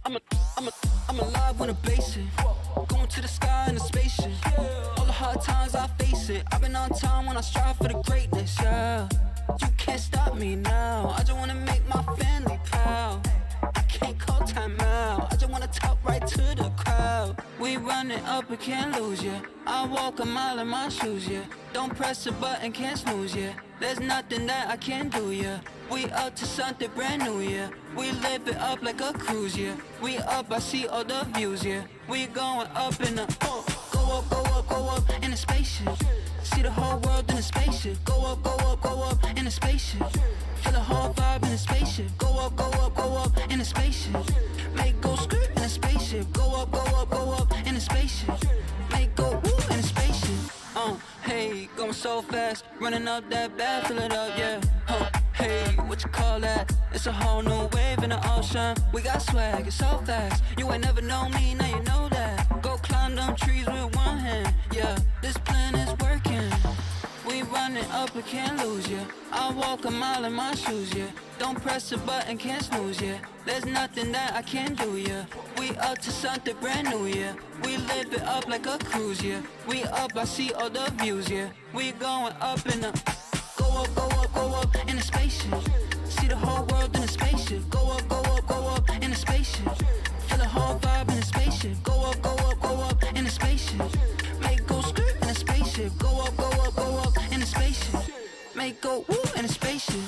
I'm alive when I'm basic. Going to the sky in a spaceship. All the hard times I face it. I've been on time when I strive for the greatness, yeah. You can't stop me now. I just wanna make my family proud. I can't call time out. I just wanna talk right to the crowd. We running up, we can't lose, yeah. I walk a mile in my shoes, yeah. Don't press a button, can't snooze, yeah. There's nothing that I can't do, yeah. We up to something brand new, yeah. We live it up like a cruise, yeah. We up, I see all the views, yeah. We going up in the go up, go up, go up in a spaceship. See the whole world in a spaceship. Go up, go up, go up in a spaceship. Feel the whole vibe in a spaceship. Go up, go up, go up in a spaceship. Make go skirt in a spaceship. Go up, go up, go up in a spaceship. Make go woo in a spaceship. Hey, going so fast, running up that bad, fill it up, yeah. Hey, what you call that? It's a whole new wave in the ocean. We got swag, it's so fast. You ain't never known me, now you know that. Go climb them trees with one hand, yeah. This plan is working. We running up, we can't lose, yeah. I walk a mile in my shoes, yeah. Don't press a button, can't snooze, yeah. There's nothing that I can't do, yeah. We up to something brand new, yeah. We live it up like a cruise, yeah. We up, I see all the views, yeah. We going up in the go up, go up, go up in a spaceship. See the whole world in a spaceship. Go up, go up, go up in a spaceship. Feel the whole vibe in a spaceship. Go up, go up, go up in a spaceship. Make go skirt in a spaceship. Go up, go up, go up in a spaceship. Make go woo in a spaceship.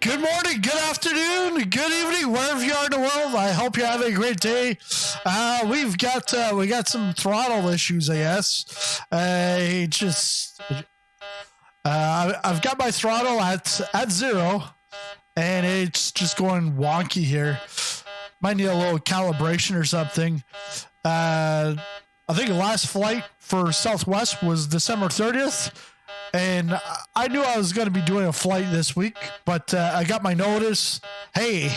Good morning, good afternoon, good evening, wherever you are in the world. I hope you're having a great day. We got some throttle issues, I guess. I've got my throttle at 0, and it's just going wonky here. Might need a little calibration or something. I think the last flight for Southwest was December 30th. And I knew I was going to be doing a flight this week, but I got my notice. Hey,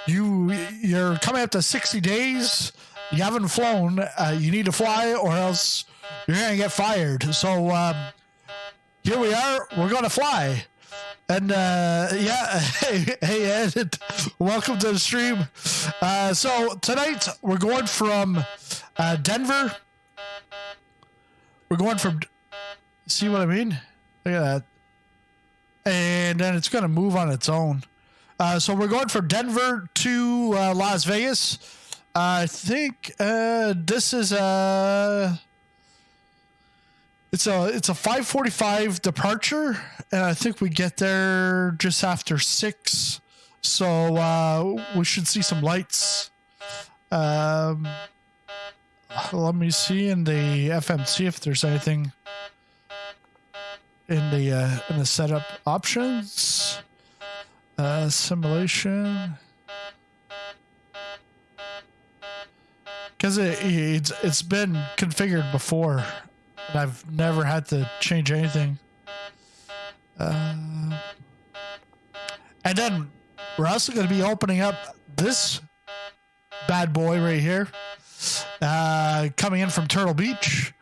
you're coming up to 60 days. You haven't flown. You need to fly, or else you're going to get fired. So here we are. We're going to fly. And hey Ed, welcome to the stream. So tonight we're going from Denver. We're going from. See what I mean? Look at that. And then it's going to move on its own. So we're going from Denver to Las Vegas. I think this is it's a 5:45 departure, and I think we get there just after 6. So we should see some lights. Let me see in the FMC if there's anything in the setup options. Simulation, because it's been configured before and I've never had to change anything. And then we're also going to be opening up this bad boy right here, coming in from Turtle Beach.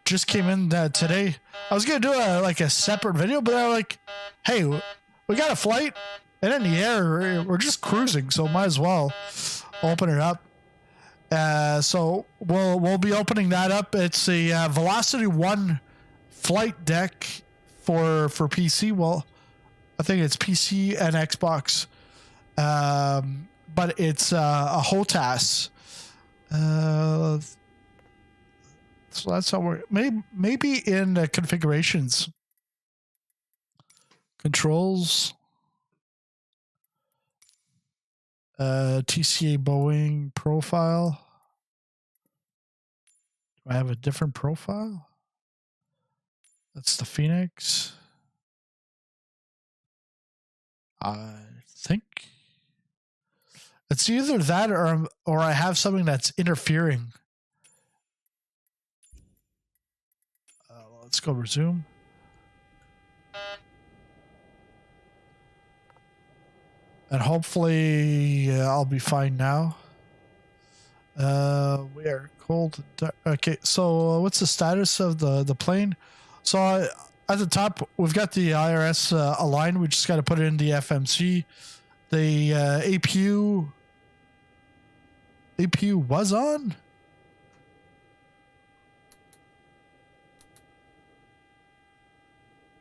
Just came in today. I was gonna do a separate video, but I'm like, hey, we got a flight and in the air, we're just cruising, so might as well open it up. So we'll be opening that up. It's a Velocity 1 flight deck for PC. Well, I think it's PC and Xbox, but it's a HOTAS. So that's how we're maybe in the configurations, controls, TCA Boeing profile. Do I have a different profile? That's the Phoenix. I think it's either that or I have something that's interfering. Let's go resume. And hopefully I'll be fine now. We are cold. Okay, so what's the status of the plane? So at the top, we've got the IRS aligned. We just got to put it in the FMC. The APU was on.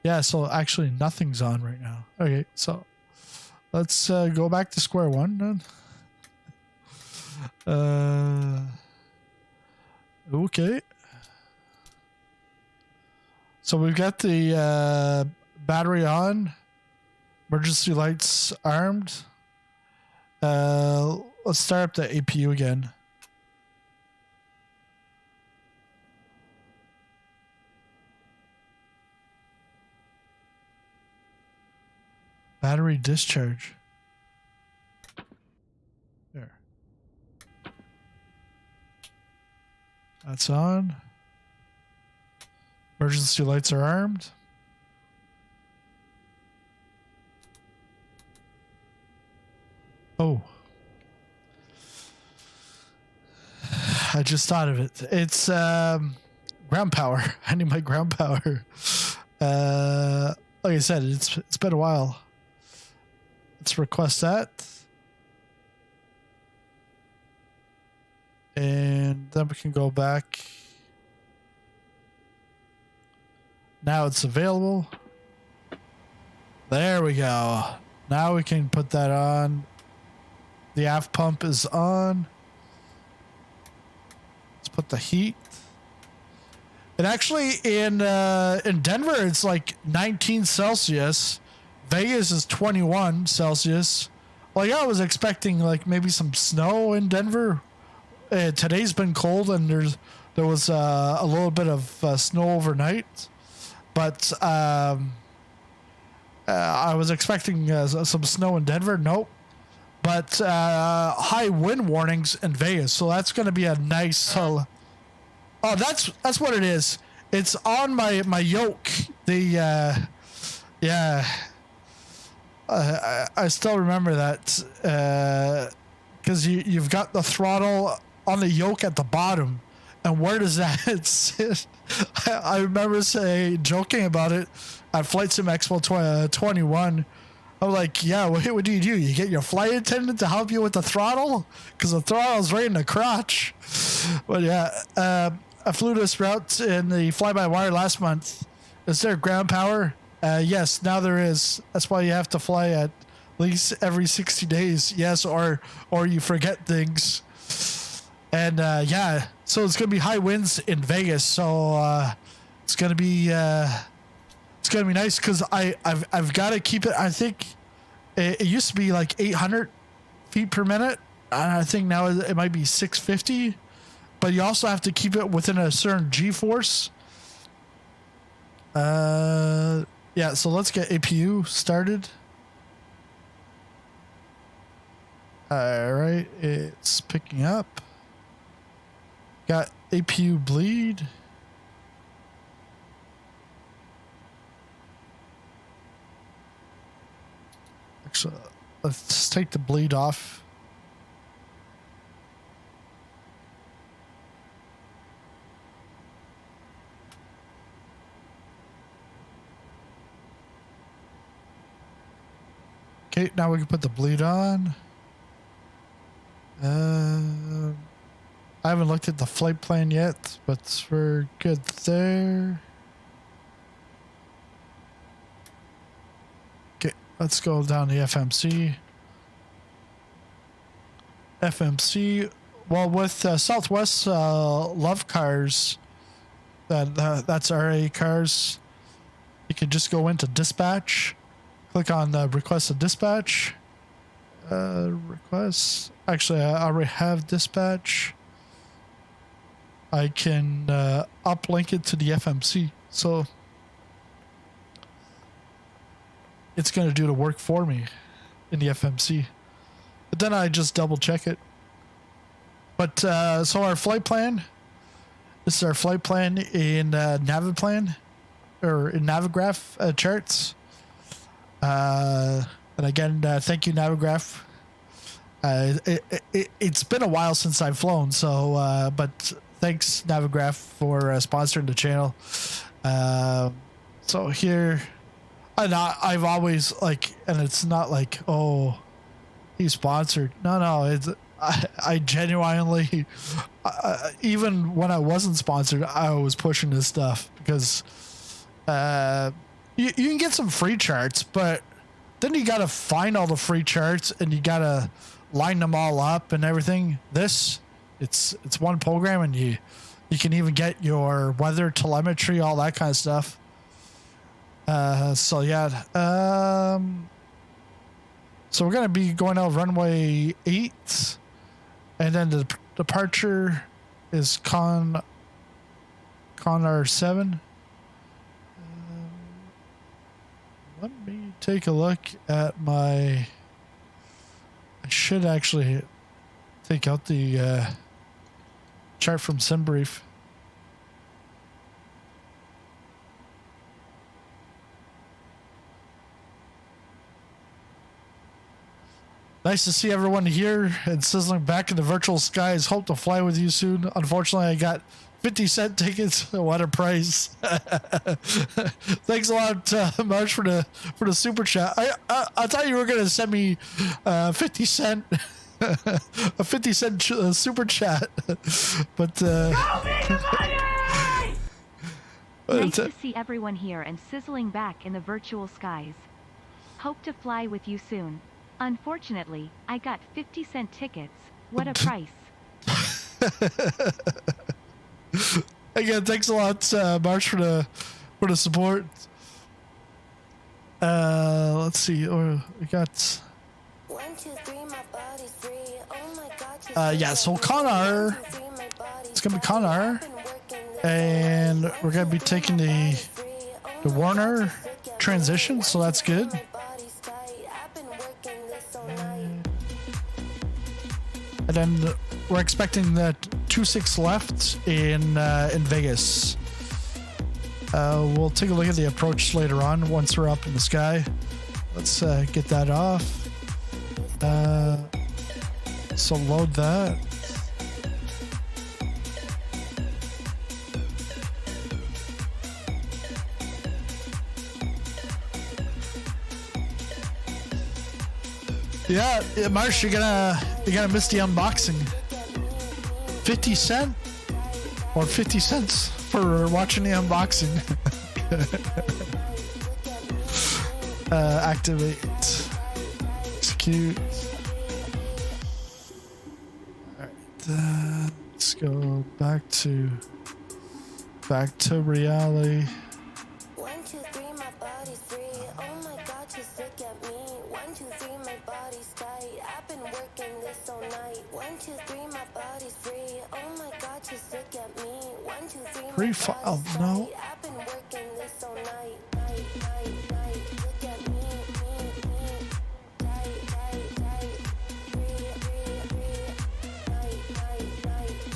Yeah, so actually nothing's on right now. Okay, so let's go back to square one then. Okay. So we've got the battery on, emergency lights armed. Let's start up the APU again. Battery discharge. There. That's on. Emergency lights are armed. Oh. I just thought of it. It's ground power. I need my ground power. Like I said, it's been a while. Let's request that. And then we can go back. Now it's available. There we go. Now we can put that on. The aft pump is on. Let's put the heat. And actually in Denver, it's like 19 Celsius. Vegas is 21 Celsius. Like I was expecting like maybe some snow in Denver. Today's been cold and there was a little bit of snow overnight, but I was expecting some snow in Denver. Nope. But high wind warnings in Vegas, so that's going to be a nice. Oh, that's what it is. It's on my Yoke. The yeah. I still remember that because you've got the throttle on the Yoke at the bottom, and where does that sit? I remember joking about it at Flight Sim Expo 21. I'm like, yeah, what do? You get your flight attendant to help you with the throttle? Because the throttle's right in the crotch. But yeah, I flew this route in the fly-by-wire last month. Is there ground power? Yes, now there is. That's why you have to fly at least every 60 days. Yes, or you forget things. And yeah, so it's gonna be high winds in Vegas. So it's gonna be nice because I've got to keep it. I think it used to be like 800 feet per minute, and I think now it might be 650. But you also have to keep it within a certain G-force. Yeah, so let's get APU started. All right, it's picking up. Got APU bleed. Actually, let's take the bleed off. Okay, now we can put the bleed on. I haven't looked at the flight plan yet, but we're good there. Okay, let's go down the FMC. FMC, well, with Southwest Love Cars, that's RA cars, you can just go into dispatch. Click on request a dispatch. Request. Actually, I already have dispatch. I can uplink it to the FMC. So it's going to do the work for me in the FMC. But then I just double check it. But so our flight plan. This is our flight plan in Naviplan or in Navigraph charts. And again, thank you, Navigraph. It's been a while since I've flown, so but thanks, Navigraph, for sponsoring the channel. So here, and I've always like, and it's not like, oh, he's sponsored. No, it's I genuinely, even when I wasn't sponsored, I was pushing this stuff because you can get some free charts, but then you got to find all the free charts and you got to line them all up and everything. It's one program, and you can even get your weather telemetry, all that kind of stuff. So yeah, so we're gonna be going out runway 8, and then the departure is Con R7. Let me take a look at my. I should actually take out the chart from SimBrief. Nice to see everyone here and sizzling back in the virtual skies. Hope to fly with you soon. Unfortunately, I got 50-cent tickets. What a price! Thanks a lot, Marsh, for the super chat. I thought you were gonna send me 50-cent a 50-cent super chat, but nice to see everyone here and sizzling back in the virtual skies. Hope to fly with you soon. Unfortunately, I got 50-cent tickets. What a price! Again, thanks a lot, Marsh, for the support. Let's see. We got. Yeah. So Conar. It's gonna be Conar, and we're gonna be taking the Warner transition. So that's good. And then we're expecting that 2.6 left in Vegas. We'll take a look at the approach later on once we're up in the sky. Let's get that off. So load that. Yeah, Marsh, you're gonna miss the unboxing. 50 cents or 50 cents for watching the unboxing. Activate. Execute. Alright, let's go back to reality. 1, 2, 3, my body's free. Oh my God, just look at me. 1, 2, 3, my body's tight. I've been working this all night. 1, 2, 3, my body's free. Oh my God, just look at me. 1, 2, 3, my Pre-file, no. I've been working this all night. Night. Look at me. Tight. Night.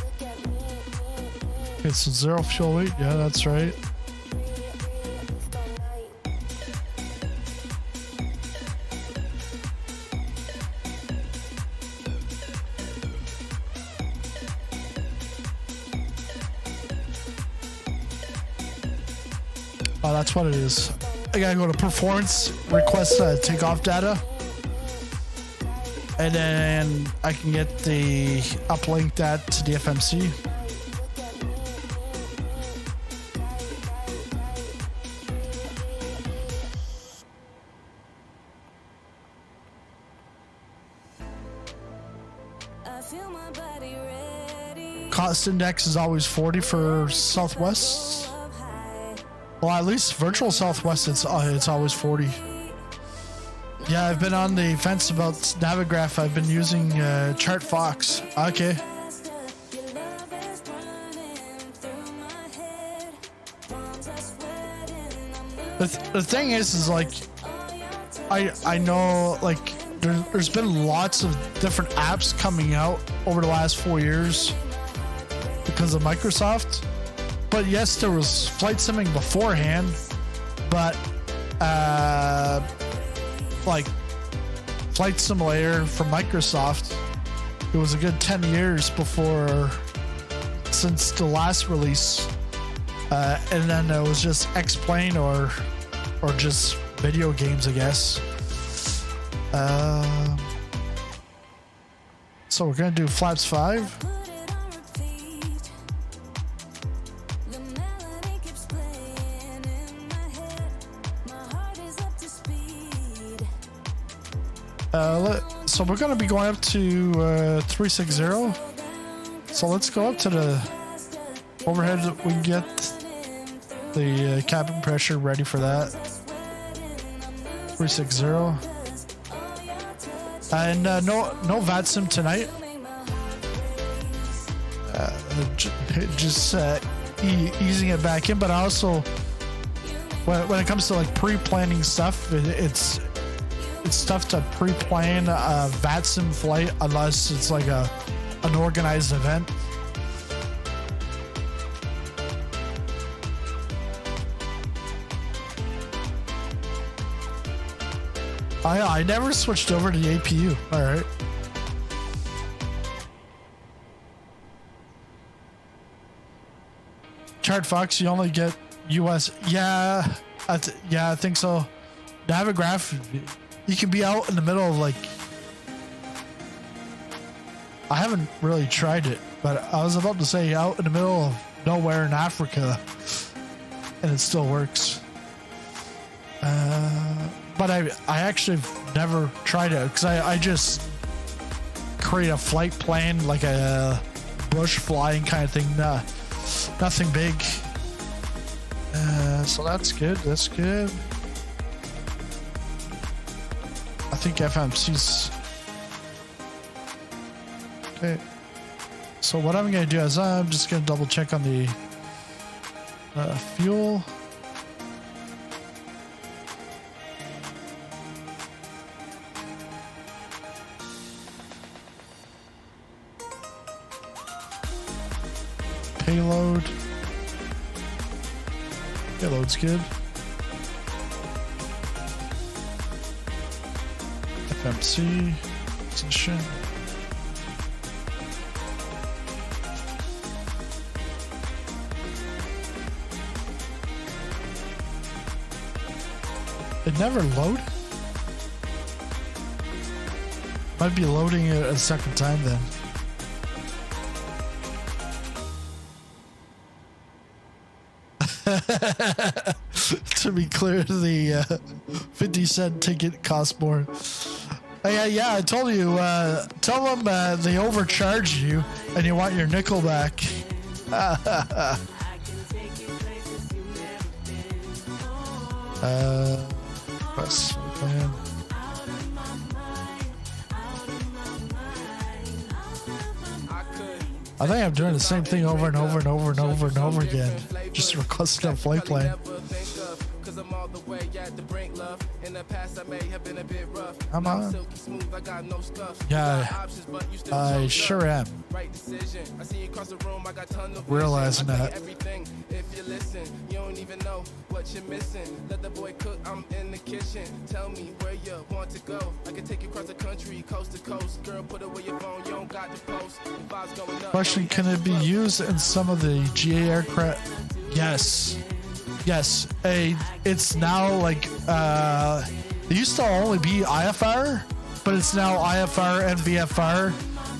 Look at me. Okay, so 0 fuel weight. Yeah, that's right. Oh, that's what it is. I gotta go to performance, request takeoff data, and then I can get the uplink that to the FMC. Cost index is always 40 for Southwest. Well, at least virtual Southwest, it's always 40. Yeah, I've been on the fence about Navigraph. I've been using ChartFox. Okay. The thing is like, I know like there's been lots of different apps coming out over the last 4 years because of Microsoft. But yes, there was flight simming beforehand, but like Flight Simulator from Microsoft, it was a good 10 years since the last release, and then it was just X-Plane or just video games, I guess. So we're gonna do Flaps 5. So we're gonna be going up to 360. So let's go up to the overhead. We can get the cabin pressure ready for that. 360. And no VATSIM tonight. Just easing it back in, but also when it comes to like pre-planning stuff, it's tough to pre-plan a VATSIM flight unless it's like an organized event. I never switched over to the APU. All right. ChartFox, you only get US. Yeah, I think so. Navigraph, you can be out in the middle of like. I haven't really tried it, but I was about to say out in the middle of nowhere in Africa, and it still works. But I actually never tried it because I just create a flight plan like a bush flying kind of thing. Nothing big. So that's good. That's good. I think FMC's okay. So what I'm gonna do is I'm just gonna double check on the fuel. Payload. Payload's good. FMC position. It never load? Might be loading it a second time then. To be clear, the 50-cent ticket costs more. Yeah, I told you. Tell them they overcharged you and you want your nickel back. Press plan. I think I'm doing the same thing over and over and over and over and over again. Just requesting a flight plan. Come on. Yeah, I sure am. Realizing that. If you listen, you don't even know what you're missing. Let the boy cook, I'm in the kitchen. Tell me where you want to go. I can take you across the country, coast to coast. Girl, put away your phone, you don't got the post. Vibes going up. Question, can it be used in some of the GA aircraft? Yes. Yes. It's now like, it used to only be IFR, but it's now IFR and VFR,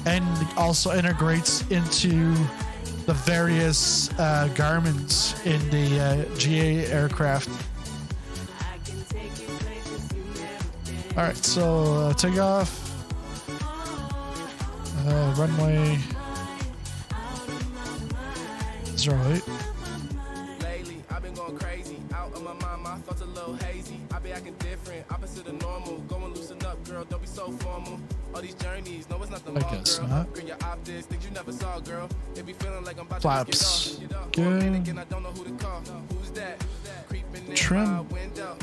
and also integrates into the various garments in the GA aircraft. All right, so take off. Runway 08. Lately, I've been going crazy. Out of my mind, my thoughts a little hazy. I be acting different, opposite of normal. Go and loosen up, girl. Don't be so formal. All these journeys, no, it's not the law, girl. Not. Girl, your optics, things you never saw, girl. It be feeling like I'm about flaps. To get off. Good. Again, I don't know who to call. Who's that? Creeping in trim. My window.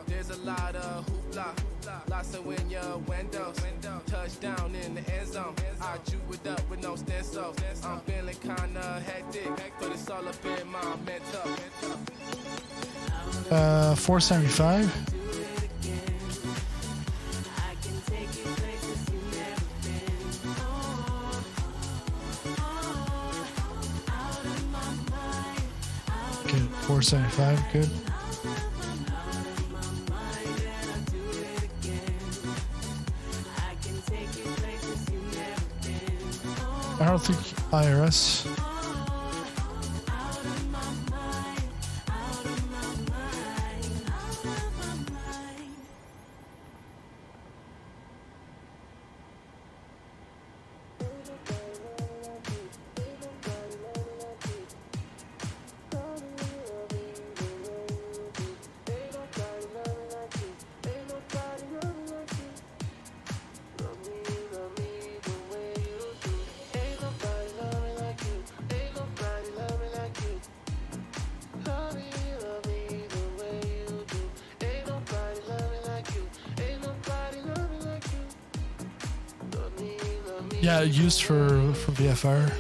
There's a lot of hoopla. Lots of in your windows. Touchdown in the end zone. I chew it up with no stencils. I'm feeling kinda hectic, but it's all up in my mental. 475. Good. 475. Good. I don't think IRS. Yeah, used for VFR.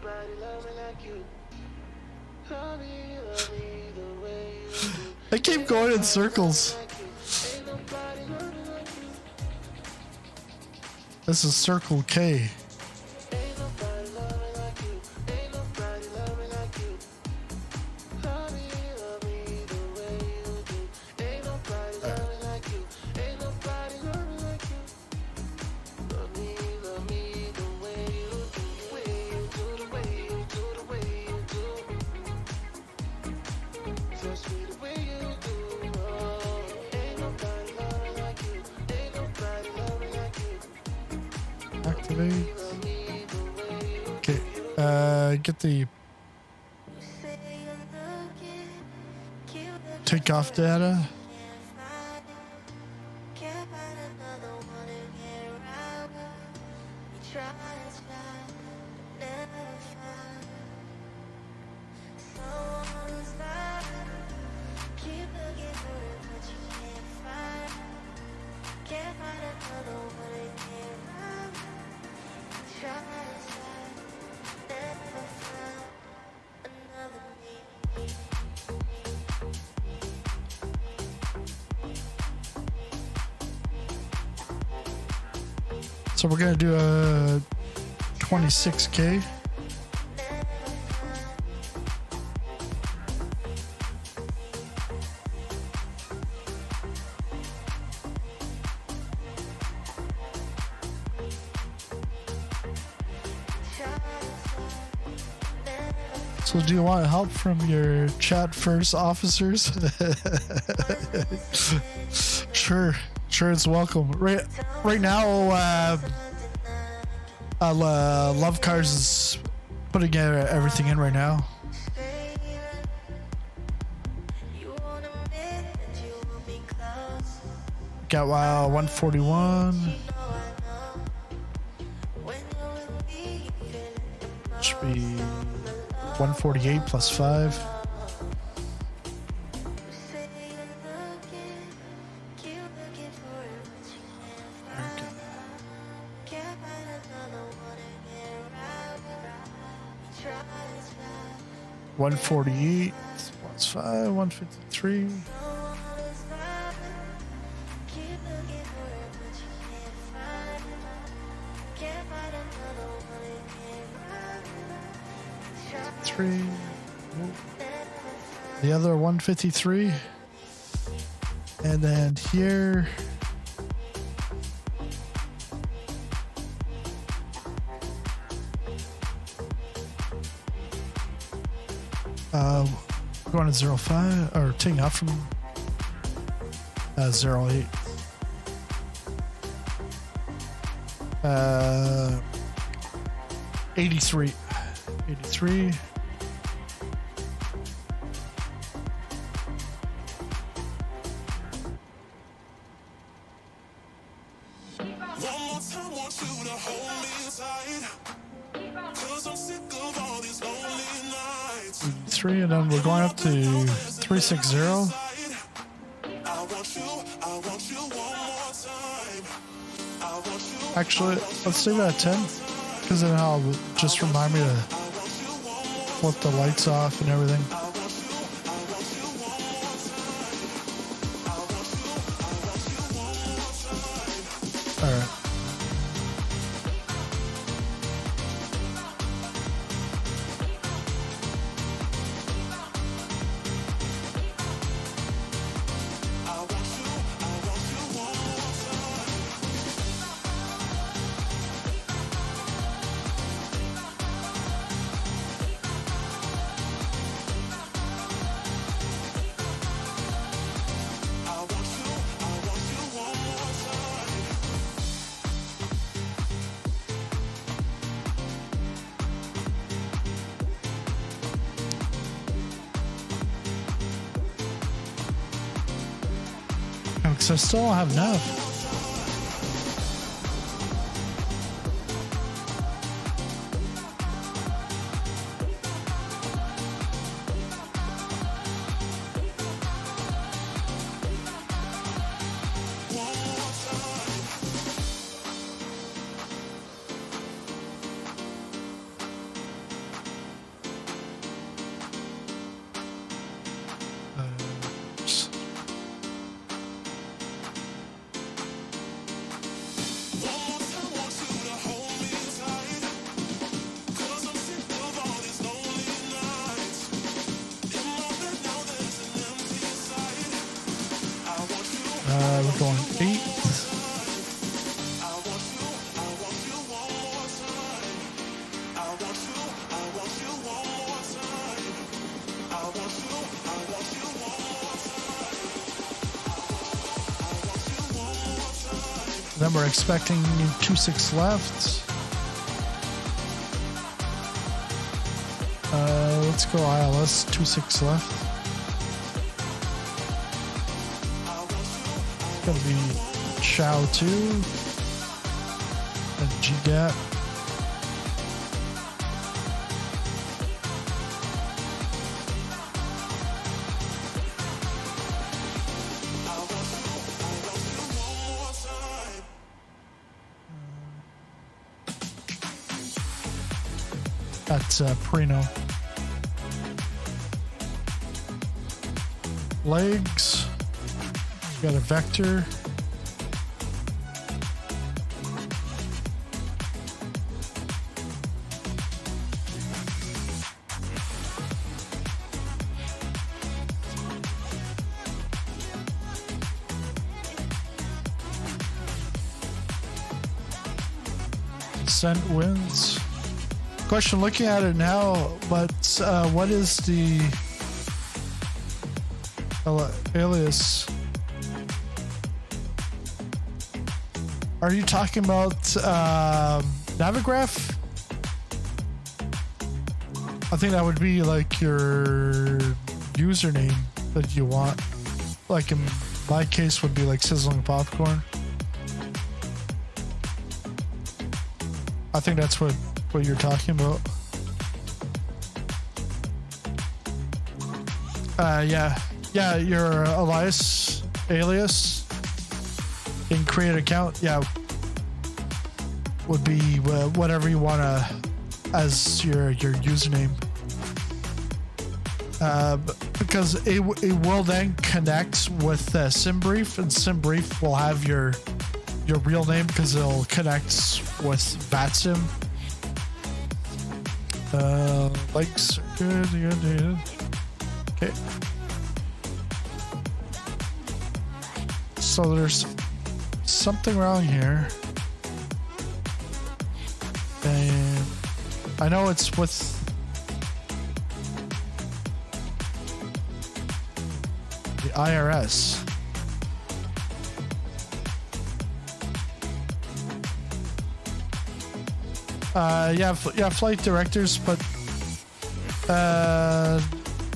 Love me, love me like you. Love me, love me. I keep going in circles. This is Circle K. Activate. Okay, get the takeoff data. So we're gonna do a 26K. So do you want help from your chat first officers? Sure, it's welcome. Right now, Love Cars is putting everything in right now. Got 141. Should be 148 plus 5. Okay. 148 plus 5, 153. The other 153, and then here going to 05 or taking off from 08. 83. And then we're going up to 360. Actually, let's leave it at 10 because then I'll just remind me to flip the lights off and everything. All right. I still don't have enough. We're going 8. Then we're expecting 2.6 left. Let's go ILS 2.6 left. It's gonna be Chow 2 and G-Gap. That's Prino. Legs. Got a vector. Descent winds. Question, looking at it now, but what is the alias? Are you talking about Navigraph? I think that would be like your username that you want. Like in my case would be like Sizzling Popcorn. I think that's what you're talking about. Yeah, your alias in create account, yeah, would be whatever you want to as your username. Because it will then connect with SimBrief, and SimBrief will have your real name because it'll connect with VATSIM. Likes are good. Okay. So there's something wrong here. And I know it's with the IRS. Yeah, flight directors, but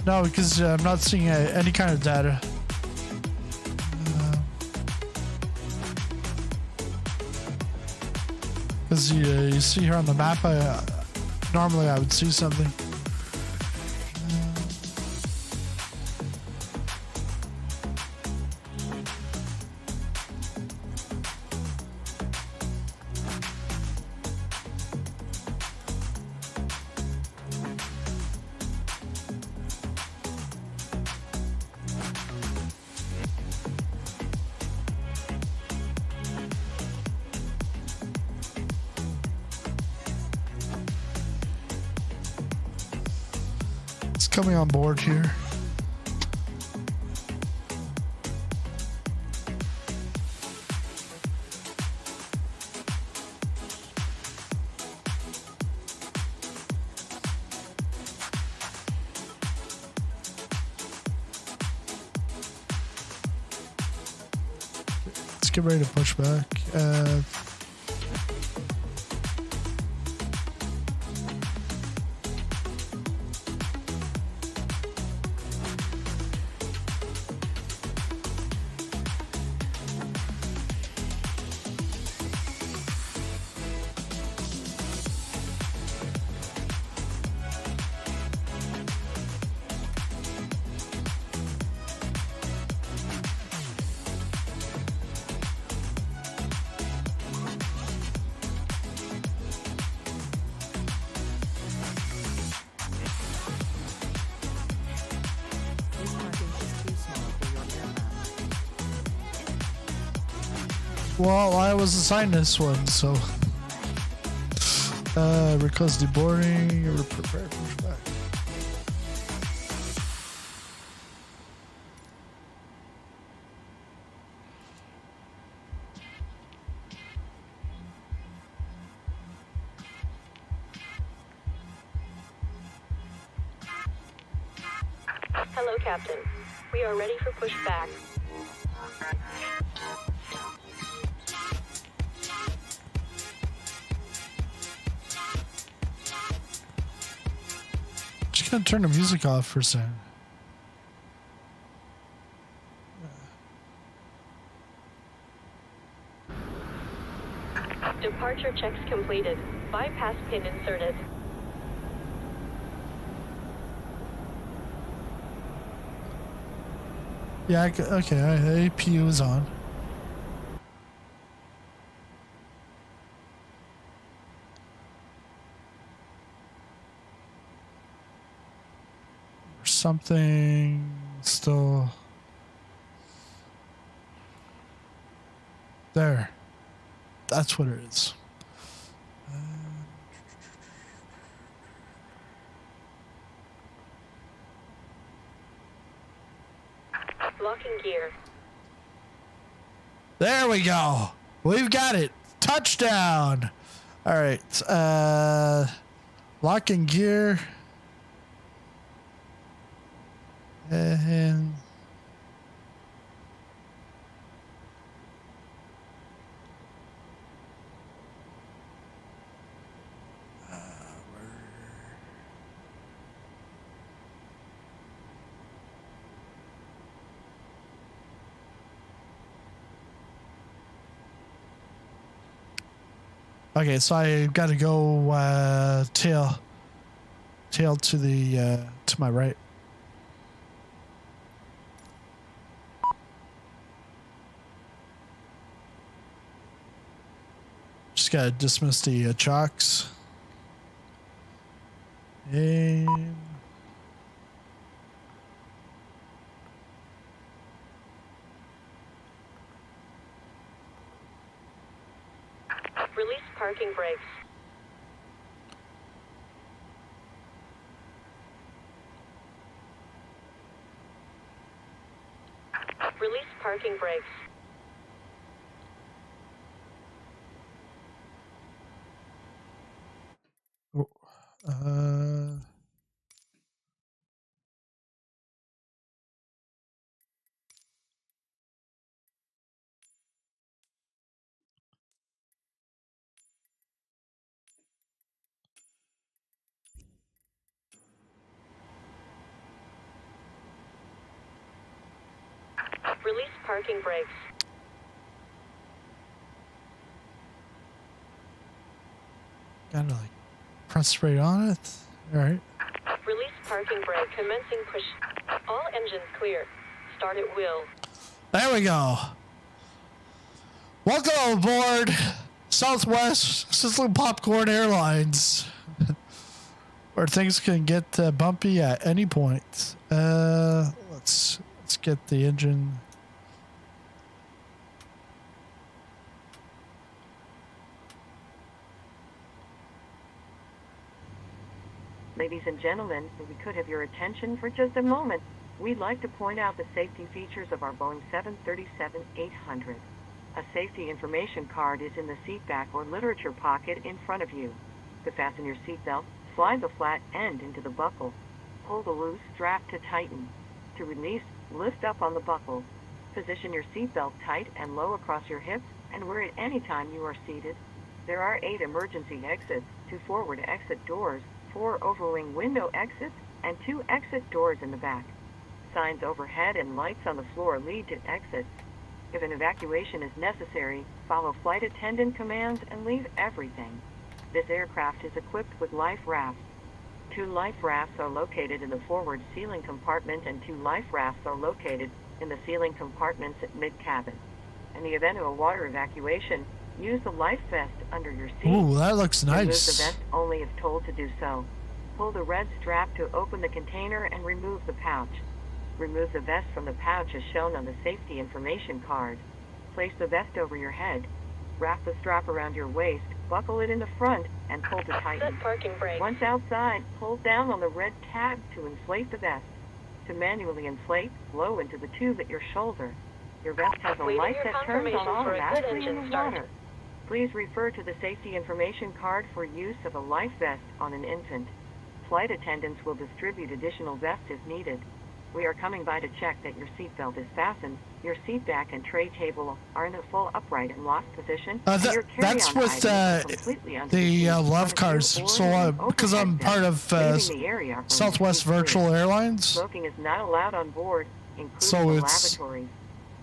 no, because I'm not seeing any kind of data. Because you see here on the map, normally I would see something. Coming on board here. Let's get ready to push back. Well, I was assigned this one, so request deboarding, prepare pushback. Hello, Captain. We are ready for pushback. Just gonna turn the music off for a second. Departure checks completed. Bypass pin inserted. Yeah, okay, APU is on. There's something still there. That's what it is. Locking gear. There we go. We've got it. Touchdown. All right. Locking gear. And okay, so I got to go tail to the to my right. Just got to dismiss the chocks. And Release parking brakes. Release parking brakes. Release parking brakes. gotta like press right on it. All right. Release parking brake. Commencing push. All engines clear. Start at will. There we go. Welcome aboard Southwest Sizzling Popcorn Airlines, where things can get bumpy at any point. Let's get the engine. Ladies and gentlemen, if we could have your attention for just a moment, we'd like to point out the safety features of our Boeing 737-800. A safety information card is in the seat back or literature pocket in front of you. To fasten your seatbelt, slide the flat end into the buckle. Pull the loose strap to tighten. To release, lift up on the buckle. Position your seatbelt tight and low across your hips and where at any time you are seated. There are 8 emergency exits, 2 forward exit doors, 4 overwing window exits, and 2 exit doors in the back. Signs overhead and lights on the floor lead to exits. If an evacuation is necessary, follow flight attendant commands and leave everything. This aircraft is equipped with life rafts. 2 life rafts are located in the forward ceiling compartment and 2 life rafts are located in the ceiling compartments at mid-cabin. In the event of a water evacuation, use the life vest under your seat. Ooh, that looks nice. Remove the vest only if told to do so. Pull the red strap to open the container and remove the pouch. Remove the vest from the pouch as shown on the safety information card. Place the vest over your head. Wrap the strap around your waist, buckle it in the front, and pull to tighten. Set parking brake. Once outside, pull down on the red tab to inflate the vest. To manually inflate, blow into the tube at your shoulder. Your vest has a Waiting light your that turns on confirmation for a good automatically in engine the start. water. Please refer to the safety information card for use of a life vest on an infant. Flight attendants will distribute additional vests if needed. We are coming by to check that your seatbelt is fastened, your seat back and tray table are in a full upright and locked position, and your that's carry-on with items are completely under the seat. love But cars. if you So order an because I'm overhead part bin, of leaving the area from Southwest is clear. Virtual Airlines, Smoking is not allowed on board, including so the it's lavatories.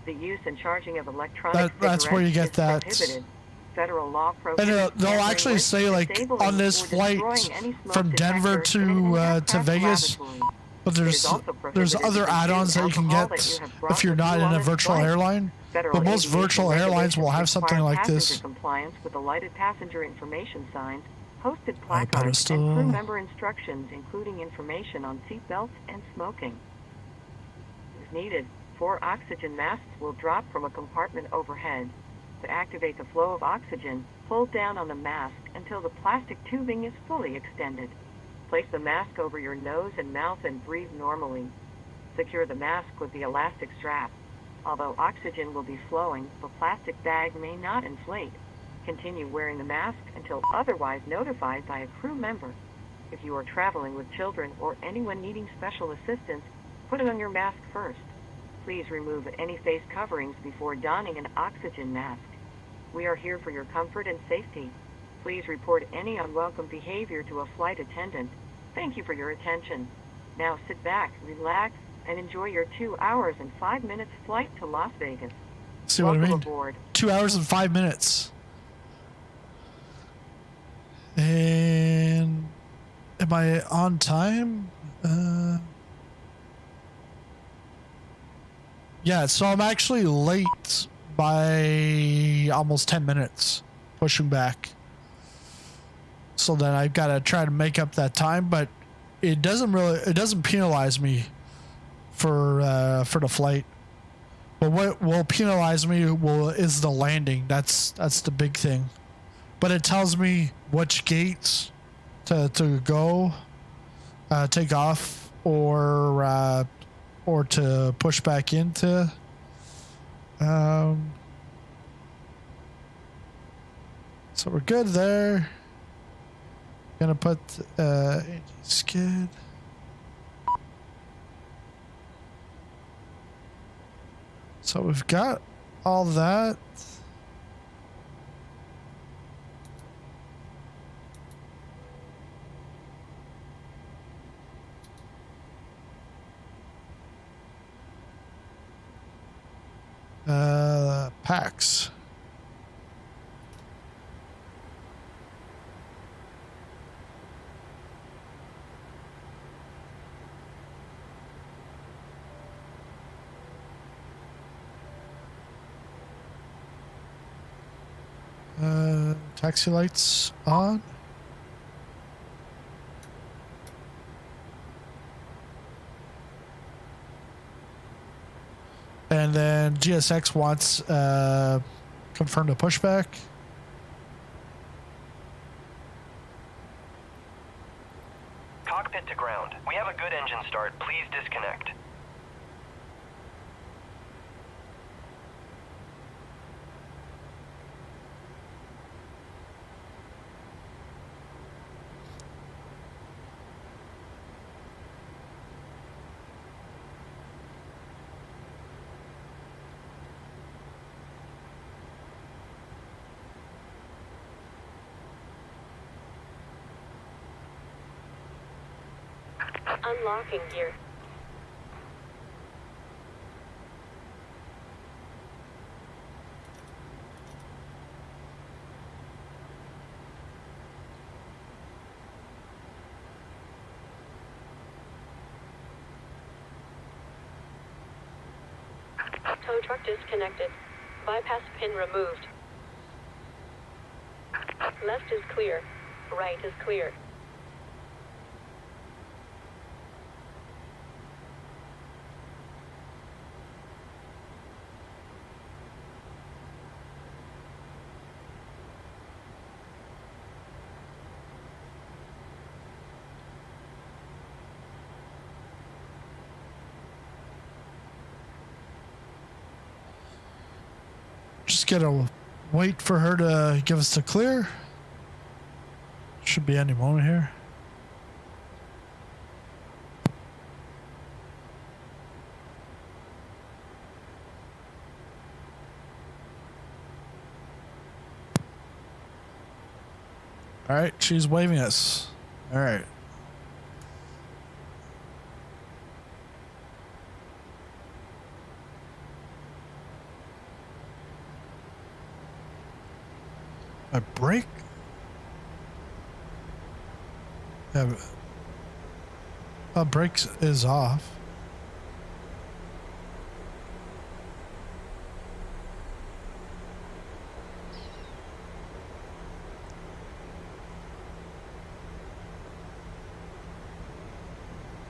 The use and charging of electronic that's where you get cigarettes that. is prohibited. Federal law And prohibits they'll handling actually with, say like disabling, on this or flight destroying any smoke from Denver detector in an to aircraft Vegas. lavatory. But It is there's also prohibited other to add-ons that you can consume get alcohol that you have brought if you're with not you in on a this virtual flight. airline. Federal But most aviation virtual airlines will have regulations something require like this. passenger compliance with the lighted passenger information signs, posted My placards, and pedestal. crew member instructions, including information on seatbelts and smoking. If needed, 4 oxygen masks will drop from a compartment overhead. To activate the flow of oxygen, pull down on the mask until the plastic tubing is fully extended. Place the mask over your nose and mouth and breathe normally. Secure the mask with the elastic strap. Although oxygen will be flowing, the plastic bag may not inflate. Continue wearing the mask until otherwise notified by a crew member. If you are traveling with children or anyone needing special assistance, put on your mask first. Please remove any face coverings before donning an oxygen mask. We are here for your comfort and safety. Please report any unwelcome behavior to a flight attendant. Thank you for your attention. Now sit back, relax, and enjoy your 2 hours and 5 minutes flight to Las Vegas. See Welcome what I mean? aboard. 2 hours and 5 minutes. And am I on time? Yeah, so I'm actually late by almost 10 minutes pushing back. So then I've got to try to make up that time, but it doesn't penalize me for the flight. But what will penalize me is the landing. That's the big thing. But it tells me which gates to go, take off, or to push back into. So we're good there. Gonna put skid. So we've got all that. Packs. Taxi lights on. And then GSX wants confirm the pushback. Cockpit to ground. We have a good engine start. Please disconnect. Unlocking gear. Tow truck disconnected. Bypass pin removed. Left is clear. Right is clear. Just gotta wait for her to give us the clear. Should be any moment here. All right, she's waving us. All right. My brake? Yeah, brakes is off.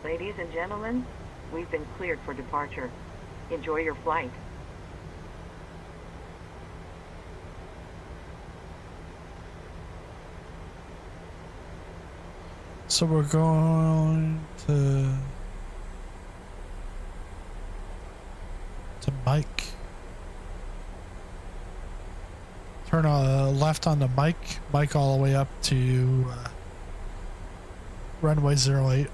Ladies and gentlemen, we've been cleared for departure. Enjoy your flight. So we're going to Mike. Turn left on the Mike all the way up to runway 08.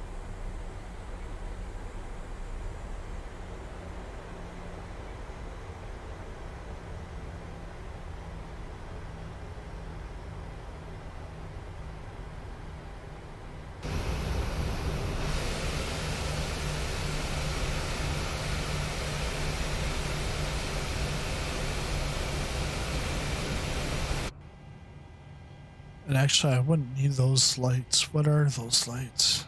And actually, I wouldn't need those lights. What are those lights?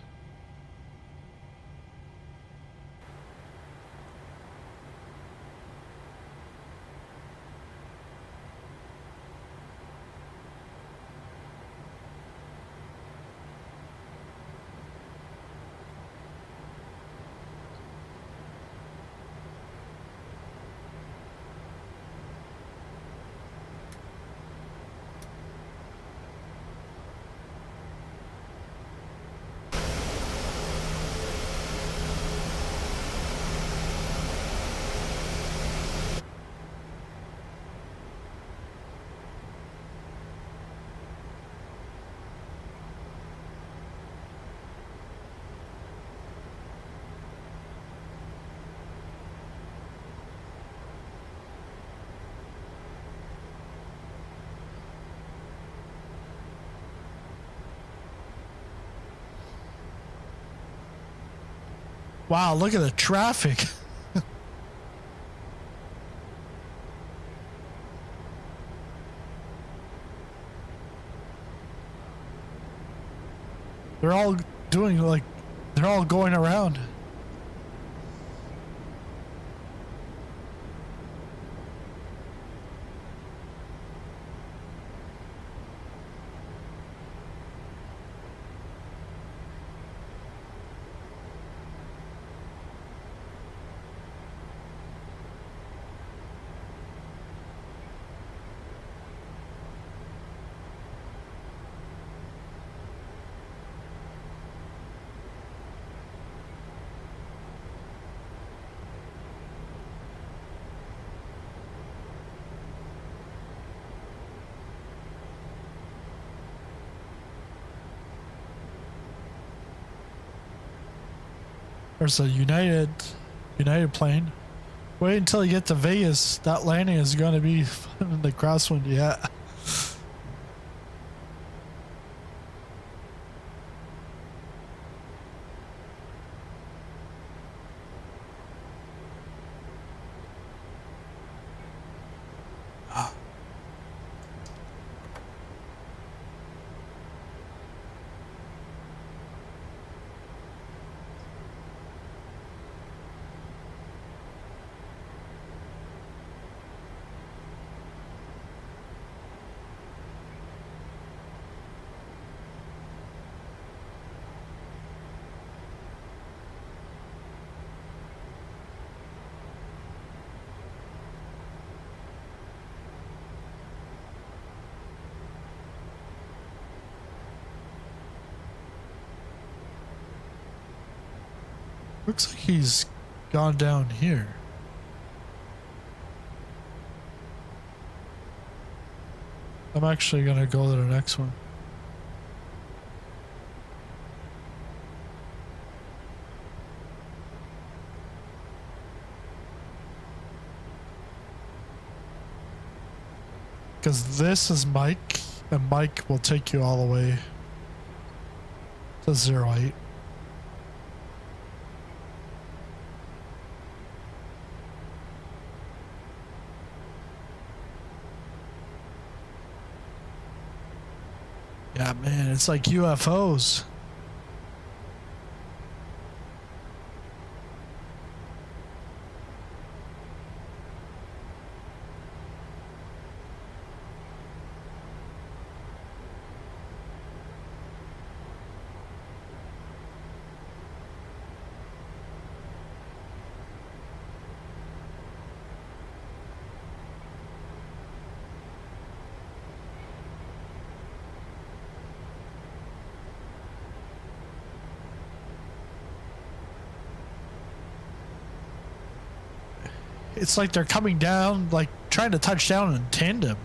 Wow, look at the traffic. They're all doing like, they're all going around. There's a United plane. Wait until you get to Vegas. That landing is going to be in the crosswind. Yeah. Looks like he's gone down here. I'm actually gonna go to the next one. Because this is Mike And Mike will take you all the way to 08. Yeah, man, it's like UFOs. It's like they're coming down, like trying to touch down in tandem.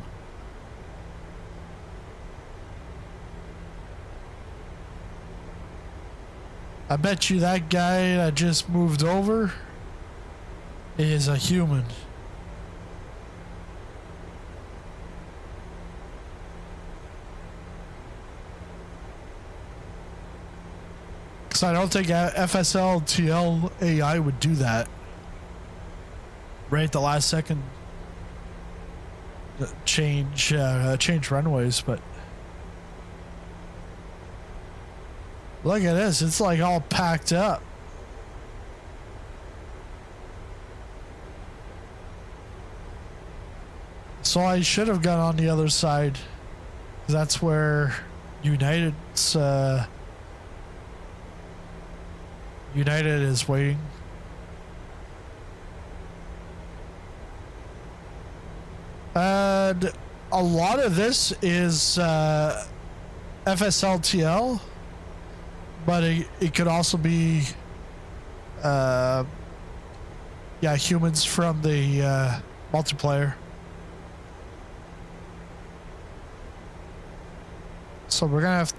I bet you that guy that just moved over is a human. Because I don't think FSL TL AI would do that. Right at the last second, change runways, but look at this, it's like all packed up. So I should have gone on the other side. That's where United's United is waiting. And a lot of this is FSLTL, but it could also be humans from the multiplayer. So we're gonna have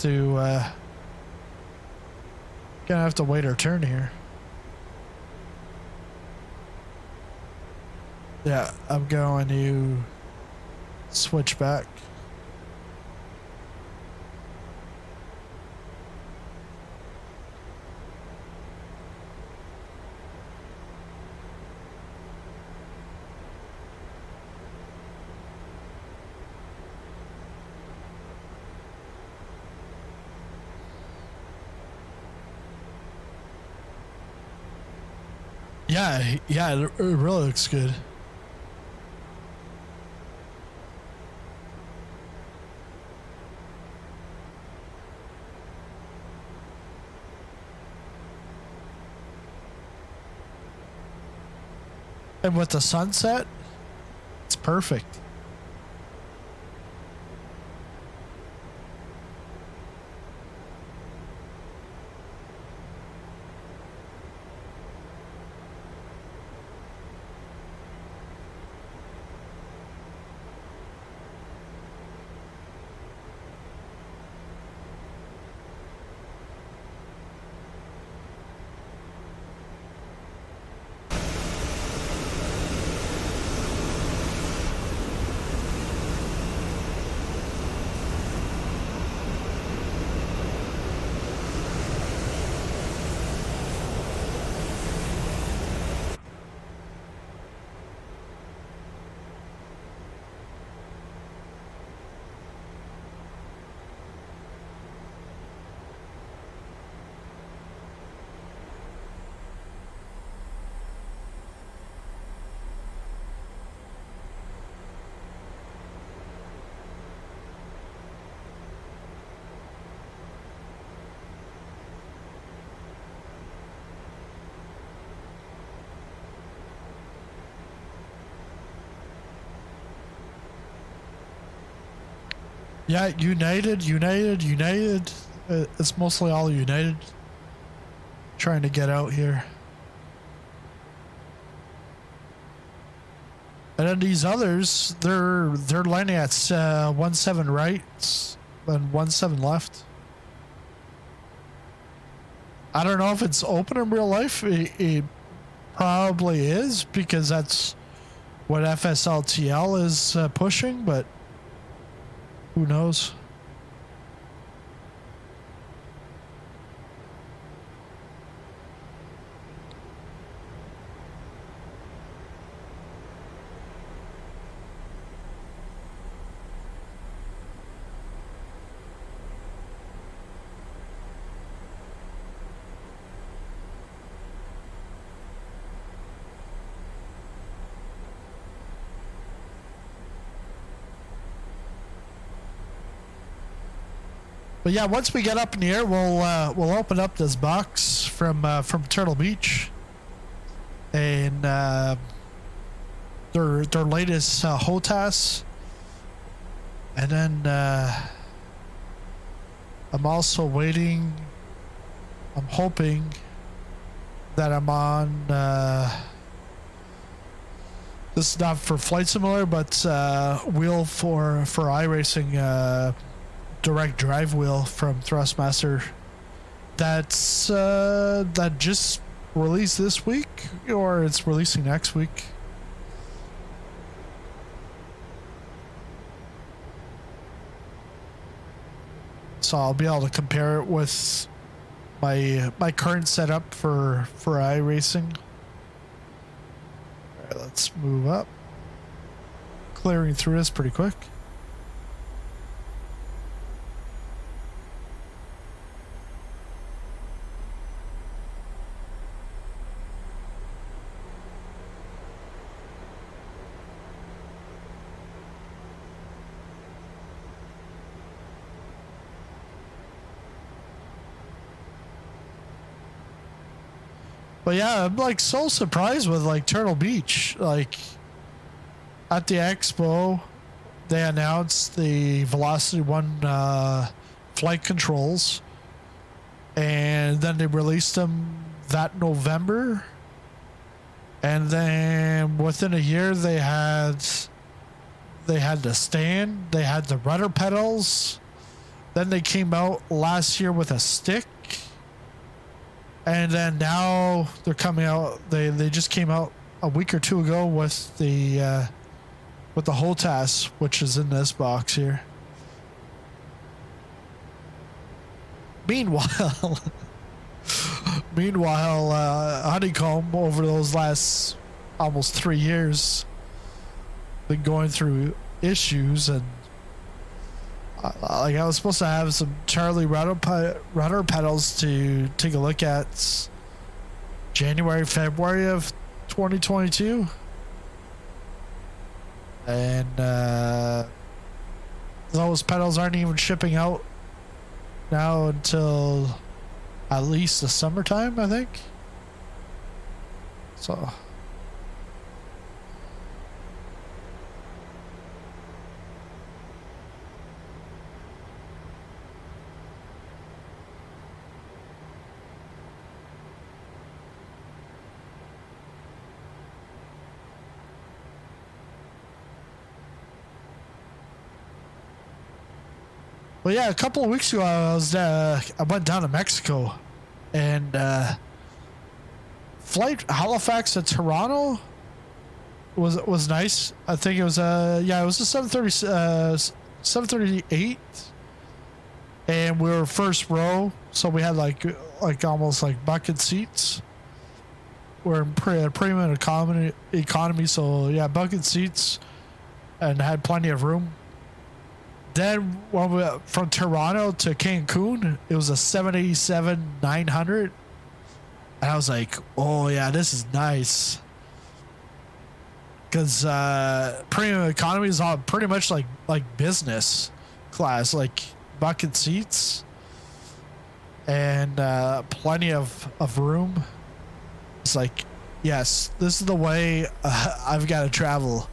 to wait our turn here. Yeah, I'm going to switch back. Yeah, it really looks good. And with the sunset, it's perfect. Yeah, United. It's mostly all United trying to get out here. And then these others, they're landing at 17 right and 17 left. I don't know if it's open in real life. It probably is, because that's what FSLTL is pushing, but Who knows? But yeah, once we get up in the air, we'll open up this box from Turtle Beach, and their latest HOTAS, and then I'm also waiting. I'm hoping that I'm on. This is not for Flight Simulator, but wheel for iRacing. Direct drive wheel from Thrustmaster that's that just released this week, or it's releasing next week. So I'll be able to compare it with my current setup for iRacing. All right, let's move up. Clearing through this pretty quick. But yeah, I'm like so surprised with like Turtle Beach. Like at the expo, they announced the Velocity 1 flight controls, and then they released them that November. And then within a year, they had the stand, they had the rudder pedals. Then they came out last year with a stick. And then now they're coming out. They just came out a week or two ago with the HOTAS, which is in this box here. Meanwhile, Honeycomb over those last almost 3 years been going through issues, and like I was supposed to have some Charlie rudder pedals to take a look at January, February of 2022, and those pedals aren't even shipping out now until at least the summertime, I think. So well, yeah, a couple of weeks ago, I went down to Mexico, and flight Halifax to Toronto was nice. I think it was it was a 738, and we were first row, so we had like almost like bucket seats. We're in premium economy, so yeah, bucket seats, and had plenty of room. Then when we from Toronto to Cancun, it was a 787-900, and I was like, "Oh yeah, this is nice." Because premium economy is all pretty much like business class, like bucket seats, and plenty of room. It's like, yes, this is the way I've got to travel.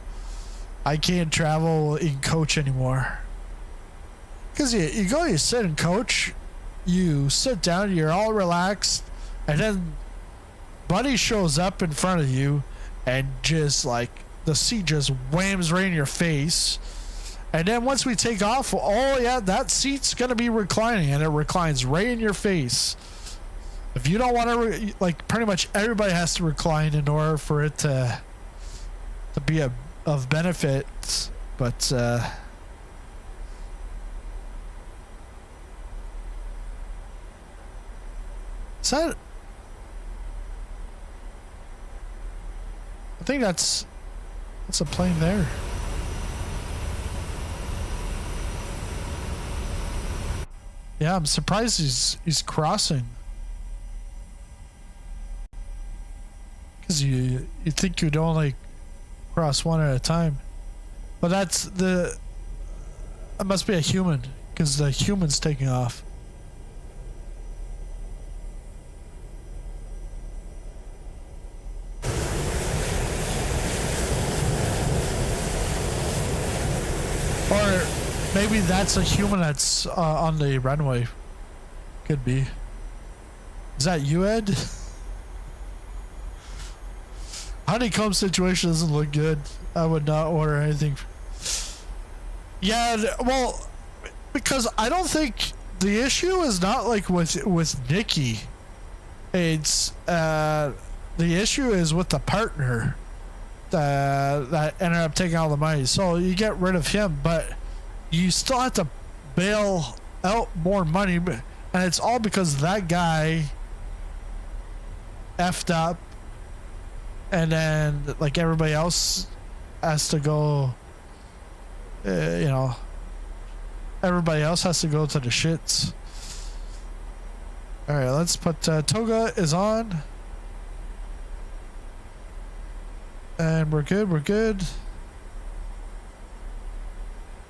I can't travel in coach anymore. Because you go, you sit in coach, you sit down, you're all relaxed, and then buddy shows up in front of you, and just like the seat just whams right in your face. And then once we take off, oh yeah, that seat's gonna be reclining, and it reclines right in your face. If you don't want to, like, pretty much everybody has to recline in order for it to be of benefit, but Is that? I think that's a plane there. Yeah, I'm surprised he's crossing. Because you think you'd only cross one at a time, but that must be a human, because the human's taking off. Or maybe that's a human that's on the runway. Could be. Is that you, Ed? Honeycomb situation doesn't look good. I would not order anything. Yeah, well, because I don't think the issue is not like with Nikki. It's the issue is with the partner that ended up taking all the money. So you get rid of him, but you still have to bail out more money, and it's all because that guy effed up, and then like everybody else has to go. You know, everybody else has to go to the shits. All right, let's put Toga is on. And we're good, we're good.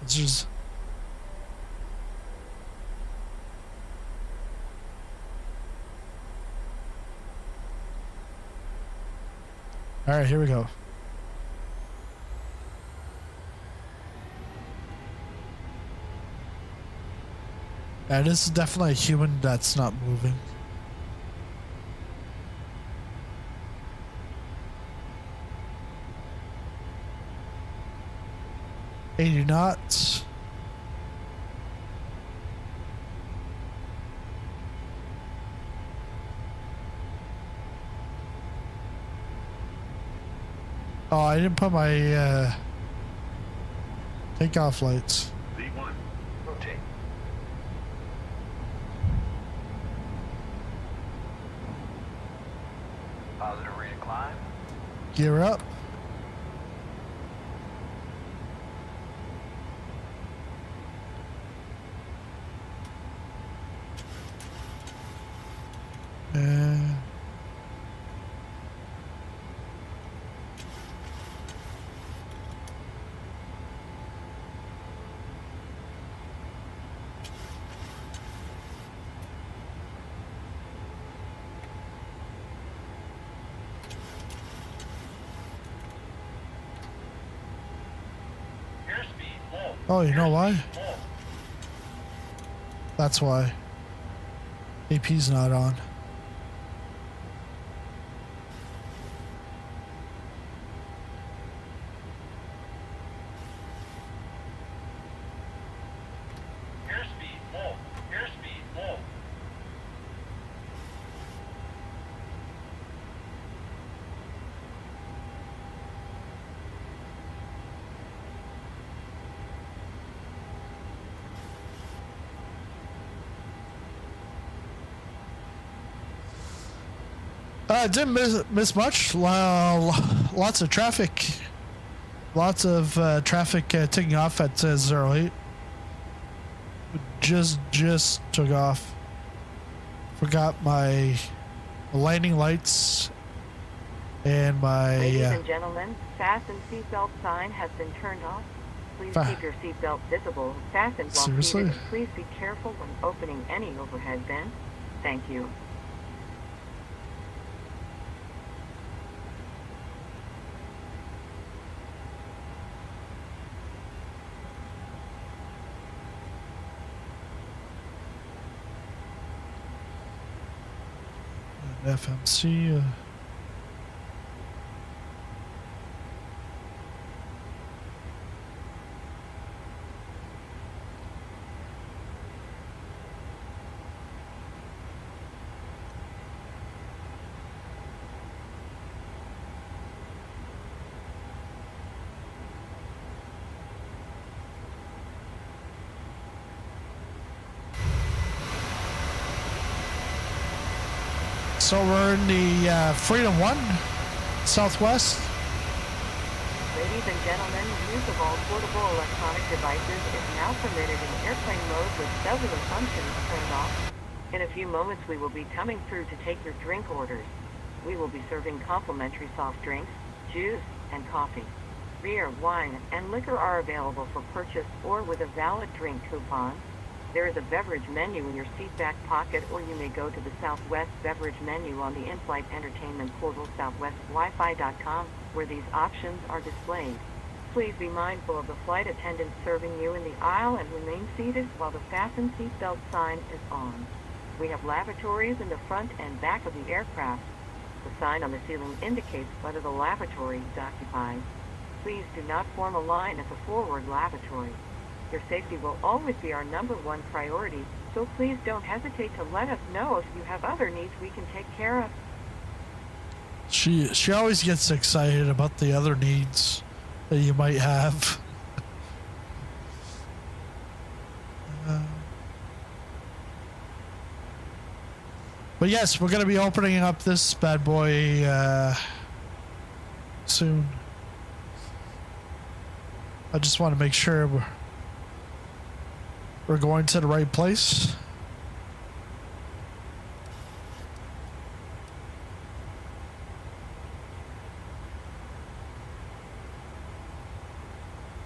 Let's just... All right, here we go. Yeah, this is definitely a human that's not moving. $80 knots. Oh, I didn't put my takeoff lights. V1, rotate. Positive rate of climb. Gear up. Oh, you know why? That's why. AP's not on. Didn't miss much. Lots of traffic. Lots of traffic taking off at 08. Just took off. Forgot my landing lights and my... Ladies and gentlemen, fasten seatbelt sign has been turned off. Please keep your seatbelt visible. Fasten while Seriously? seated. Please be careful when opening any overhead vent. Thank you. FMC. So we're in the Freedom 1, Southwest. Ladies and gentlemen, use of all portable electronic devices is now permitted in airplane mode with cellular functions turned off. In a few moments, we will be coming through to take your drink orders. We will be serving complimentary soft drinks, juice, and coffee. Beer, wine, and liquor are available for purchase or with a valid drink coupon. There is a beverage menu in your seat back pocket, or you may go to the Southwest beverage menu on the in-flight entertainment portal southwestwifi.com, where these options are displayed. Please be mindful of the flight attendant serving you in the aisle and remain seated while the fasten seatbelt sign is on. We have lavatories in the front and back of the aircraft. The sign on the ceiling indicates whether the lavatory is occupied. Please do not form a line at the forward lavatory. Your safety will always be our #1 priority, so please don't hesitate to let us know if you have other needs we can take care of. She always gets excited about the other needs that you might have. But yes, we're going to be opening up this bad boy soon. I just want to make sure we're going to the right place.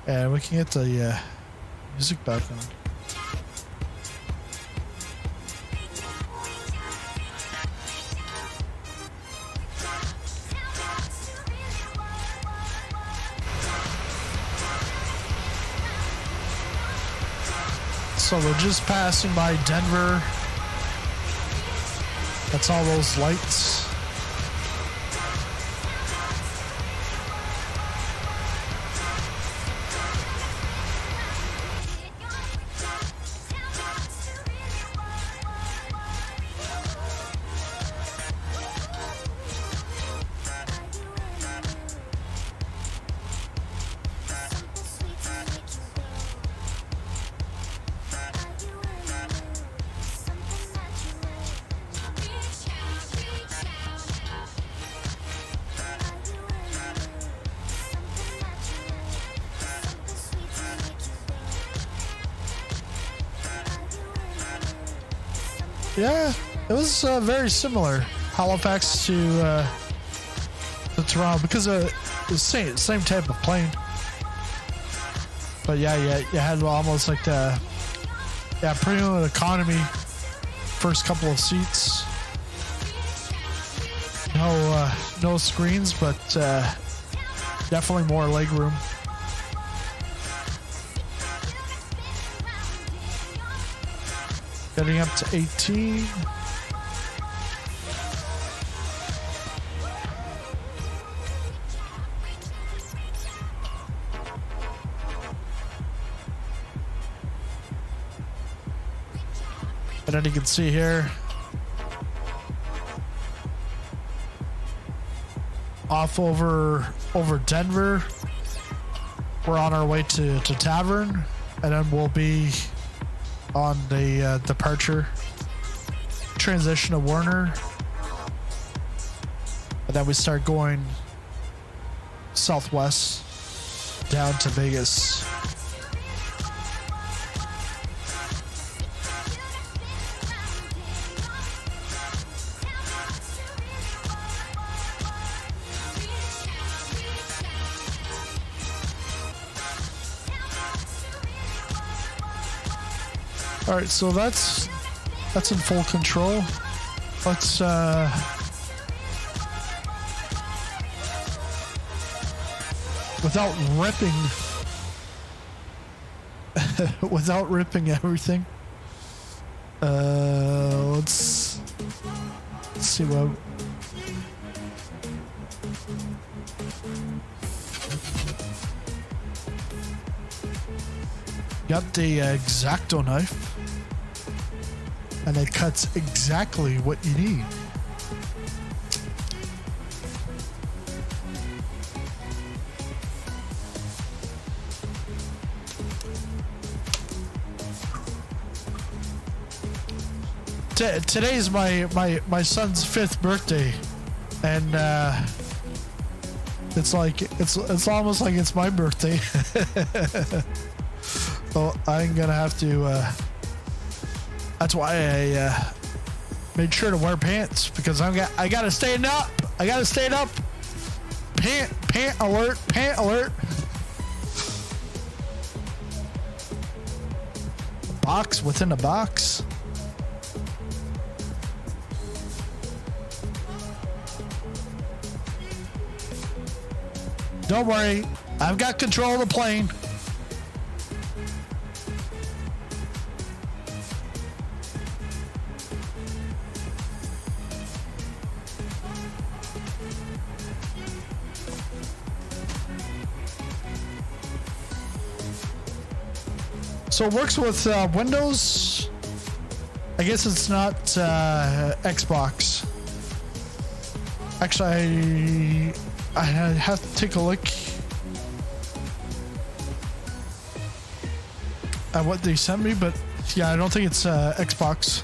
And we can get the music back on. So we're just passing by Denver. That's all those lights. Yeah, it was very similar, Halifax to Toronto, because the same type of plane. But yeah, you had almost like the premium economy first couple of seats. No screens, but definitely more leg room. Getting up to 18. And then you can see here, off over Denver, we're on our way to Tavern, and then we'll be on the departure transition to Warner, and then we start going southwest down to Vegas. All right, so that's in full control. Let's without ripping everything. Let's see what. Got the X-Acto knife. And it cuts exactly what you need. today's my son's 5th birthday, and it's like it's almost like it's my birthday. So I'm gonna have to. That's why I made sure to wear pants, because I gotta stand up. I gotta stand up. Pant alert. Pant alert. Box within a box. Don't worry, I've got control of the plane. So it works with Windows. I guess it's not Xbox. Actually, I have to take a look at what they sent me, but yeah, I don't think it's Xbox.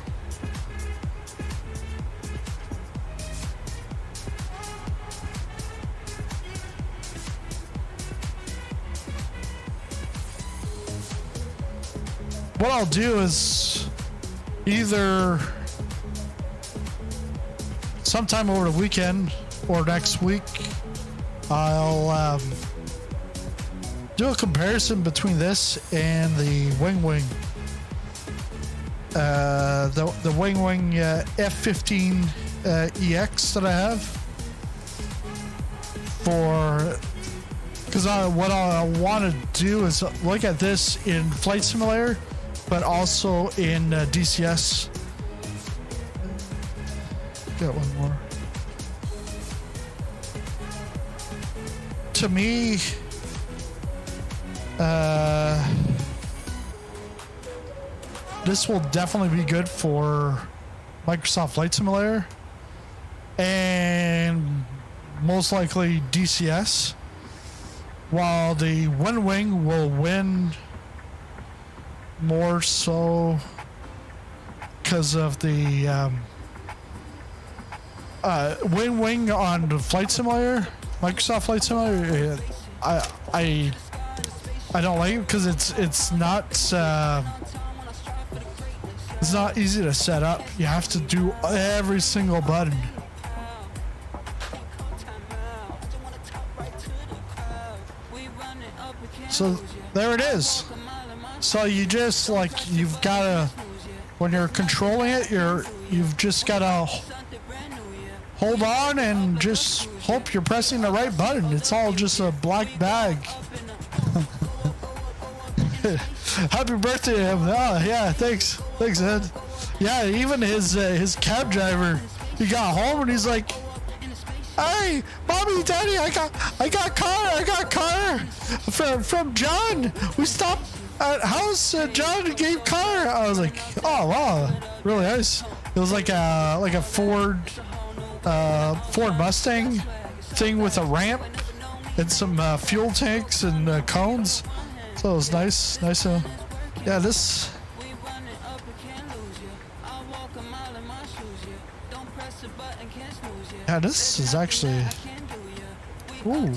What I'll do is either sometime over the weekend or next week, I'll do a comparison between this and the Wing. The Wing F15 EX that I have. Because what I want to do is look at this in Flight Simulator, but also in DCS. Got one more. To me, this will definitely be good for Microsoft Flight Simulator and most likely DCS, while the Wing will win more so because of the Wing on the Flight Simulator, Microsoft Flight Simulator. I don't like it because it's not easy to set up. You have to do every single button. So there it is. So you just you've gotta, when you're controlling it, you've just gotta hold on and just hope you're pressing the right button. It's all just a black bag. Happy birthday to him. Oh yeah, thanks Ed. Yeah, even his cab driver, he got home and he's like, "Hey, mommy, daddy, I got car from John. We stopped at house. John gave car." I was like, "Oh wow, really nice." It was like a Ford Mustang thing with a ramp and some fuel tanks and cones. So it was nice. Yeah, this. Yeah, this is actually. Ooh.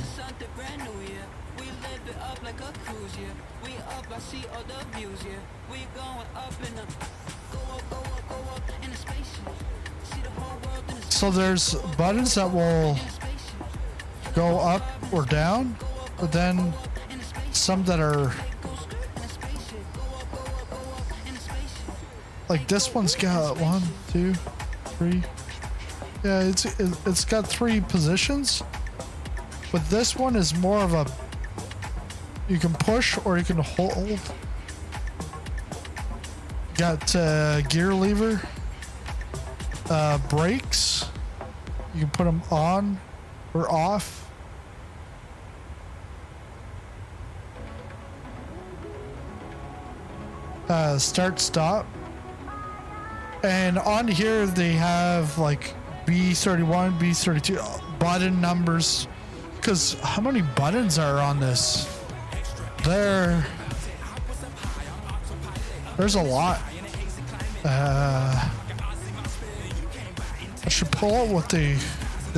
So there's buttons that will go up or down, but then some that are like this one's got 1, 2, 3. Yeah, it's got 3 positions, but this one is more of a, you can push or you can hold. Got gear lever, brakes. You can put them on or off. Start, stop. And on here they have like B31, B32 button numbers. Because how many buttons are on this? There's a lot. should pull out what they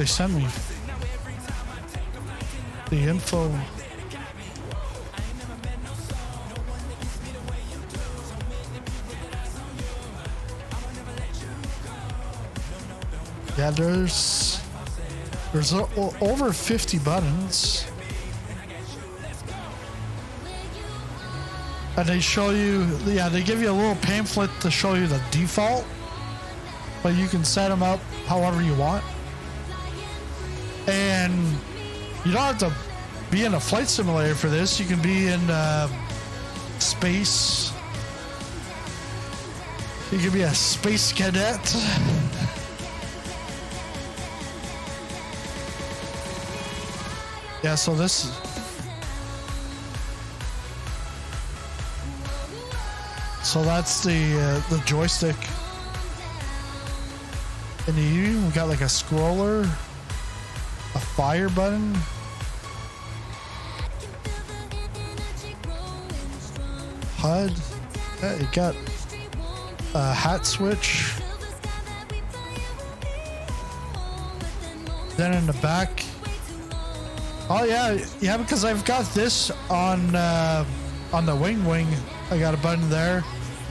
sent me. The info. Yeah, there's over 50 buttons. And they show you, yeah, they give you a little pamphlet to show you the default, but you can set them up however you want. And you don't have to be in a flight simulator for this. You can be in space. You can be a space cadet. Yeah, so this. So that's the joystick. And you even got like a scroller, a fire button. HUD. Yeah, you got a hat switch. Then in the back. Oh yeah, because I've got this on the wing. I got a button there.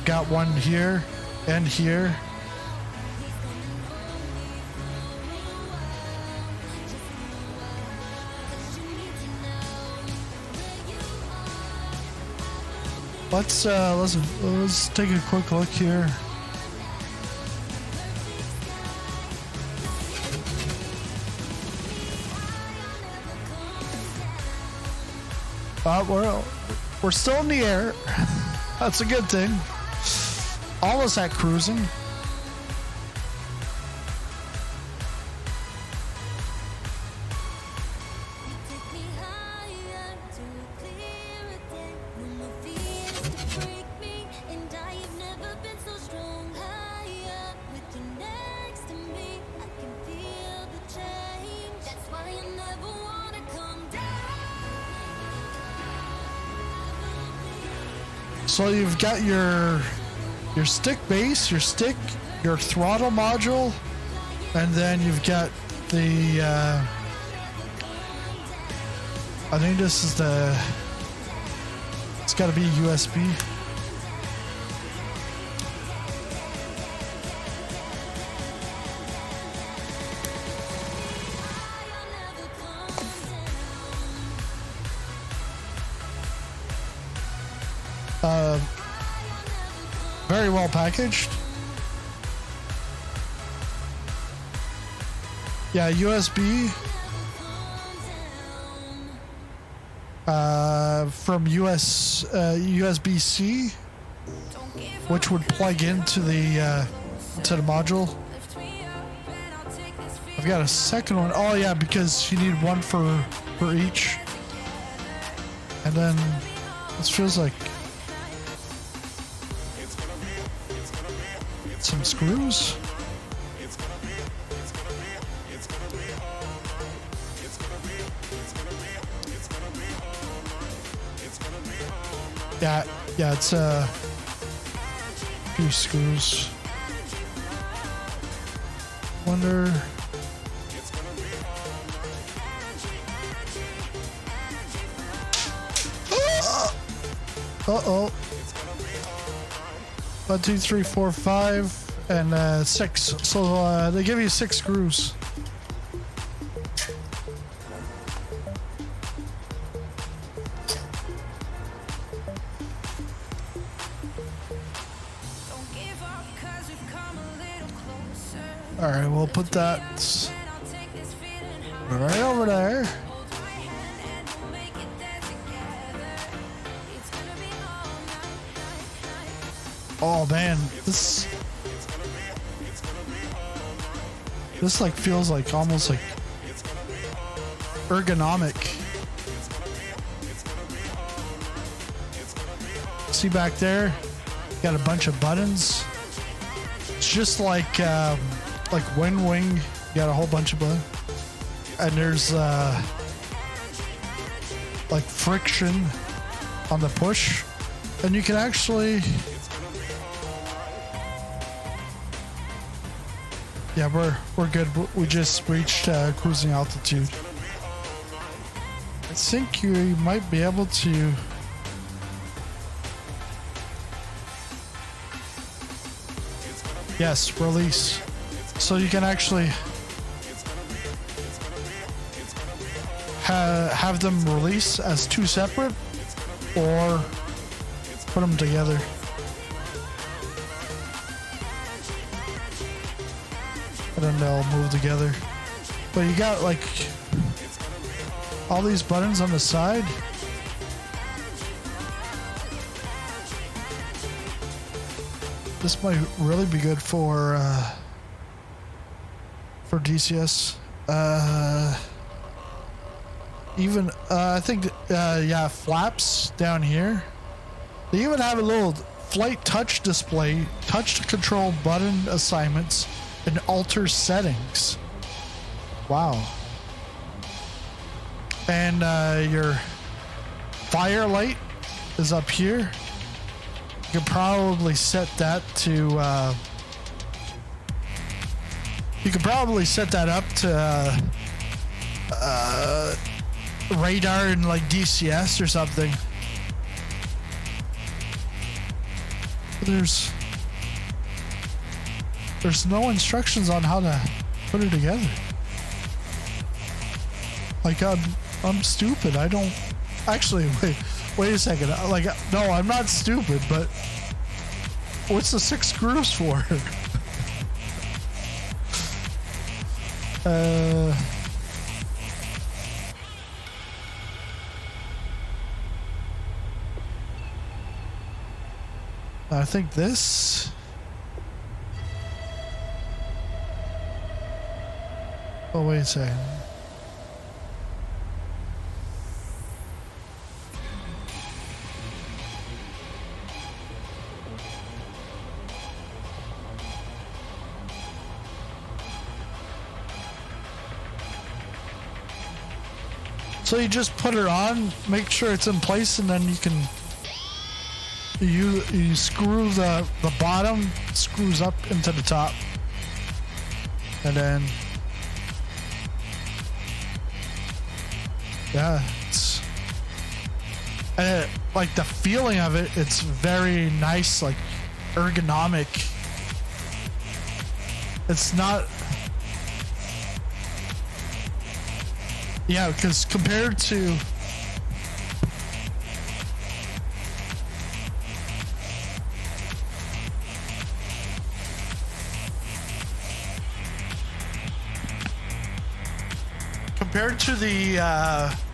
Got one here and here. Let's take a quick look here. We're still in the air. That's a good thing. Almost at cruising. So you've got your stick base, your stick, your throttle module, and then you've got the I think this is it's got to be USB. Very well packaged. Yeah, USB from USB-C, which would plug into the module. I've got a second one. Oh yeah, because you need one for each. And then this feels like some screws. Yeah, it's a few screws. Wonder. Uh-oh. 1, 2, 3, 4, 5, and 6. So they give you 6 screws. All right, we'll put that right over there. Oh man, this like feels like almost like ergonomic. See back there, got a bunch of buttons. It's just like Wing, you got a whole bunch of buttons, and there's like friction on the push, and you can actually Yeah, we're good. We just reached cruising altitude. I think you might be able to. Yes, release. So you can actually have them release as two separate or put them together. And then they'll move together. But you got like all these buttons on the side. This might really be good for DCS. Even I think yeah, flaps down here. They even have a little flight touch display, touch to control button assignments, and alter settings. Wow. And your fire light is up here. You can probably set that to you could probably set that up to radar in like DCS or something. There's no instructions on how to put it together. Like I'm stupid. I don't actually wait a second. Like no, I'm not stupid, but what's the 6 screws for? I think this. Oh, wait a second. So you just put it on, make sure it's in place, and then you can you screw the bottom screws up into the top, and then yeah, it's like the feeling of it. It's very nice, like ergonomic. It's not. Yeah, because compared to the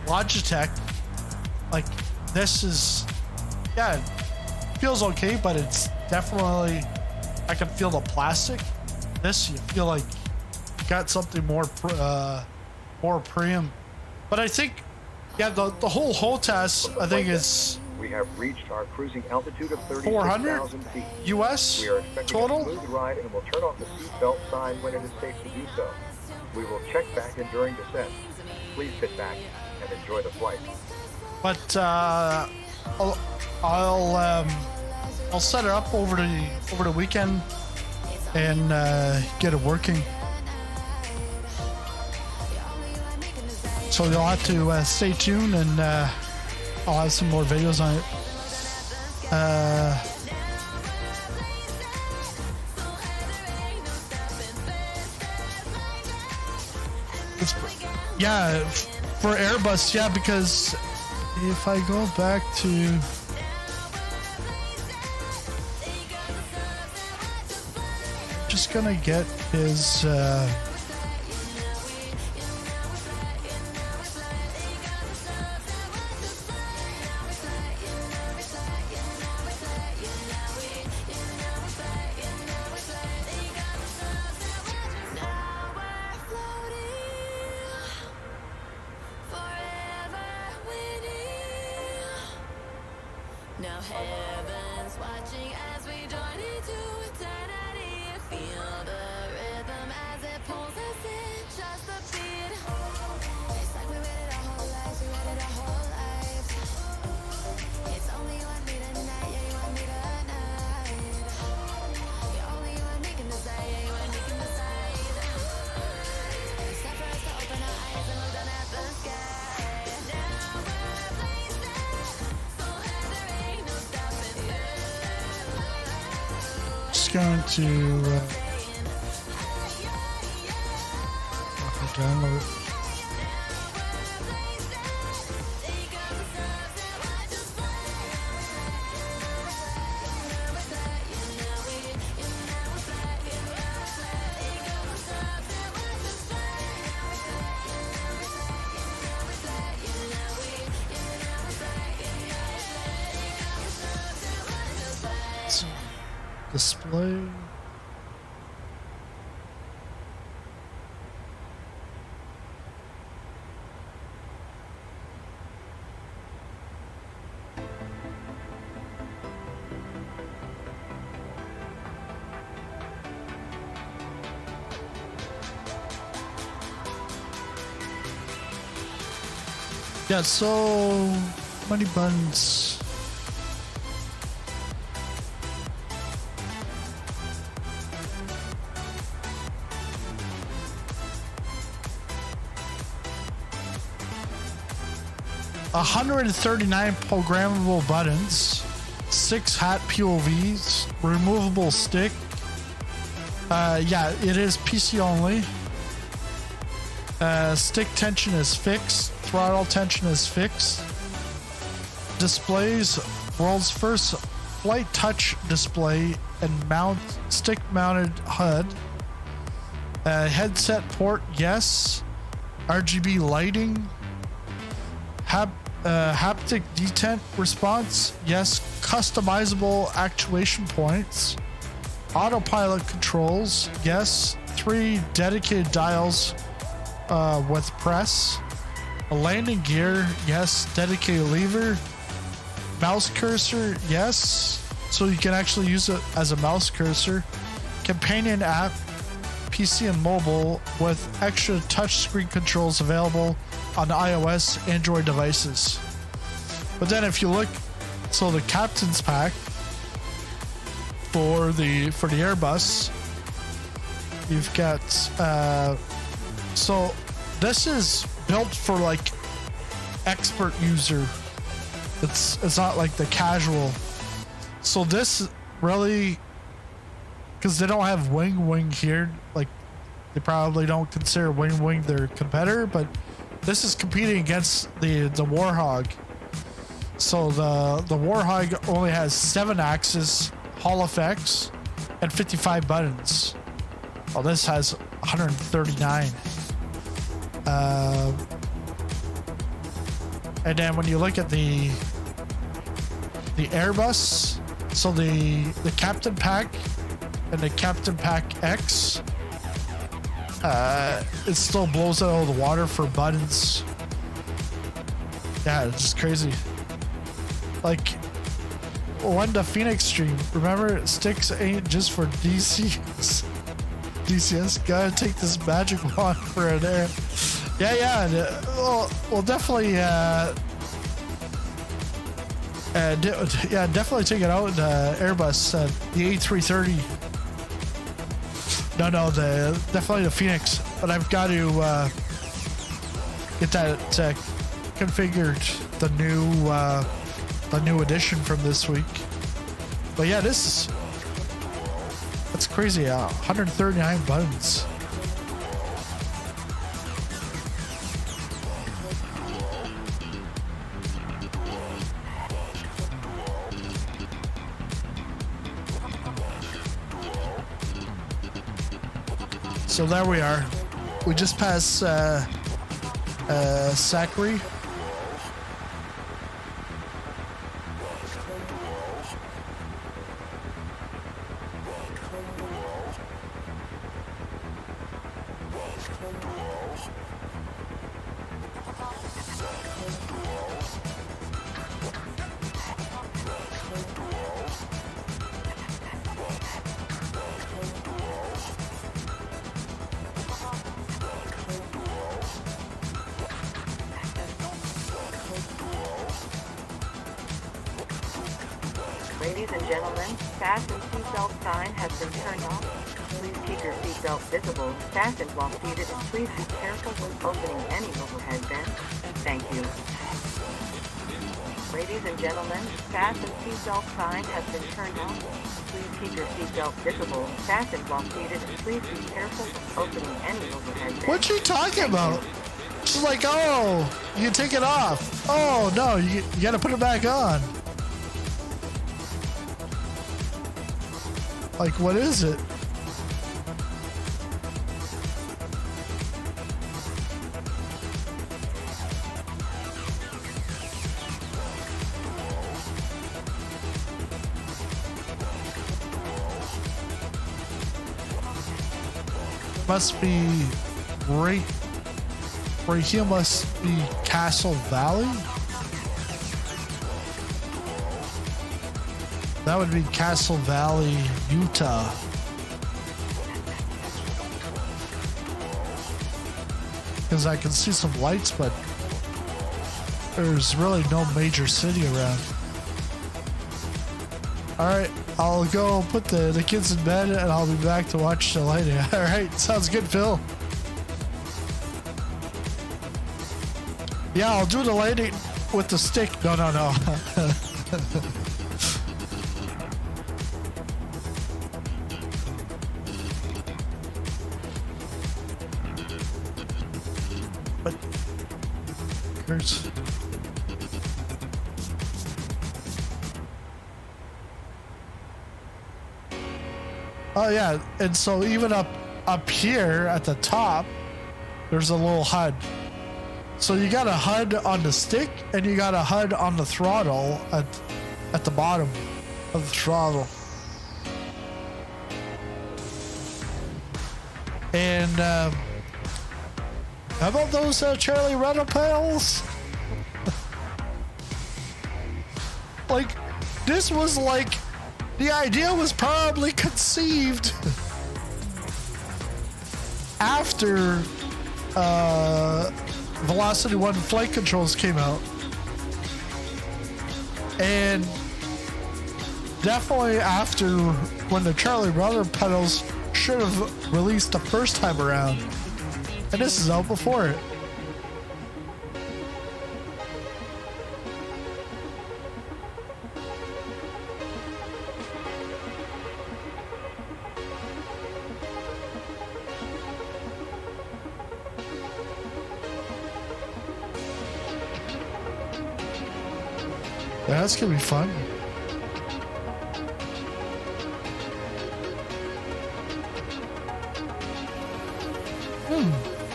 Logitech, like this is, yeah, it feels okay, but it's definitely, I can feel the plastic. This, you feel like you got something more premium. But I think, yeah, the whole HOTAS, I think is. We have reached our cruising altitude of 400 feet. US We are expecting total. a smooth ride and will turn off the seatbelt sign when it is safe to do so. We will check back in during descent. Please sit back and enjoy the flight. But I'll set it up over the weekend and get it working. So you'll have to stay tuned, and I'll have some more videos on it. Yeah, for Airbus, yeah, because if I go back to just gonna get his Now heaven's watching as we join into eternity. Feel the rhythm as it pulls us in, just a beat. It's like we waited our whole lives, we waited our whole lives. It's only you and me tonight, yeah, you and me tonight. You only you and me can decide, yeah, you and me can decide. just going to download it. So, display. Yeah, so many buttons. $139 programmable buttons, 6 hat POVs, removable stick. Yeah, it is PC only. Stick tension is fixed. Throttle tension is fixed. Displays, world's first flight touch display and stick mounted HUD. Headset port, yes. RGB lighting. Haptic detent response, yes. Customizable actuation points. Autopilot controls, yes. 3 dedicated dials with press. A landing gear, yes. Dedicated lever. Mouse cursor, yes. So you can actually use it as a mouse cursor. Companion app, PC and mobile, with extra touchscreen controls available on iOS, Android devices. But then if you look, so the captain's pack for the Airbus, you've got so this is built for like expert user. It's not like the casual. So this really, because they don't have wing here, like they probably don't consider wing their competitor, but this is competing against the Warhog. So the Warhog only has 7 axes, Hall effects, and 55 buttons. Well, this has 139. And then when you look at the Airbus, so the Captain Pack and the Captain Pack X, it still blows out all the water for buttons. Yeah, it's just crazy. Like, when the Phoenix stream, remember, sticks ain't just for DCS. DCS, gotta take this magic wand for an air. Yeah, we'll definitely, definitely take it out in the Airbus, the A330. No, definitely the Phoenix, but I've got to get that configured, the new edition from this week. But yeah, that's crazy. 139 buttons. So there we are. We just passed Sakri. Ladies and gentlemen, fasten seatbelt sign has been turned off. Please keep your seatbelt visible, fastened while seated, and please be careful when opening any overhead vent. Thank you. Ladies and gentlemen, fasten seatbelt sign has been turned on. Please keep your seatbelt visible, fastened while seated, and please be careful of opening any overhead bins. What's she talking about? She's like, oh, you can take it off. Oh, no, you got to put it back on. Like, what is it? Must be right here must be Castle Valley. That would be Castle Valley, Utah. Because I can see some lights, but there's really no major city around. Alright, I'll go put the kids in bed and I'll be back to watch the lighting. Alright, sounds good, Phil. Yeah, I'll do the lighting with the stick. No. But there's... Oh yeah, and so even up here at the top, there's a little HUD. So you got a HUD on the stick and you got a HUD on the throttle at the bottom of the throttle. And how about those Charlie Rental pedals? Like, this was like, the idea was probably conceived after Velocity 1 flight controls came out. And definitely after when the Charlie Brother pedals should have released the first time around. And this is out before it. Yeah, that's gonna be fun.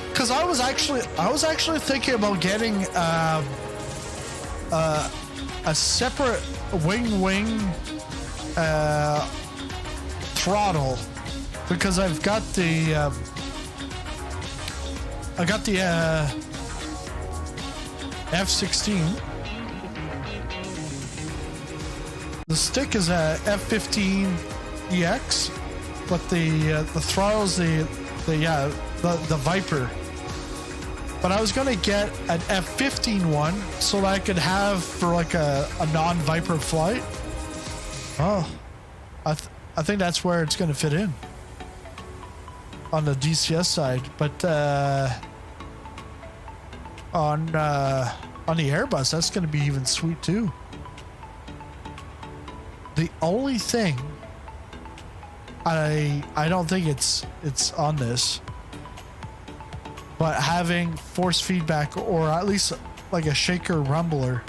Because I was actually thinking about getting a separate wing throttle, because I've got the F16. The stick is a F15EX, but the throttle's the Viper. But I was gonna get an F15 one so that I could have for like a non-Viper flight. Oh, I think that's where it's gonna fit in on the DCS side. But on the Airbus, that's gonna be even sweet too. The only thing I don't think it's on this, but having force feedback or at least like a shaker rumbler,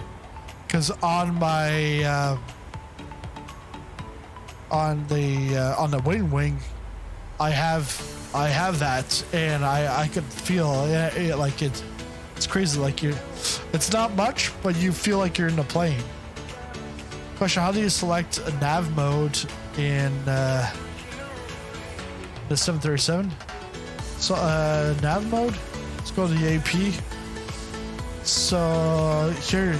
because on my on the wing I have that, and I could feel it, like it's crazy, like it's not much, but you feel like you're in the plane. Question: how do you select a nav mode in the 737? So nav mode. Let's go to the AP. So here,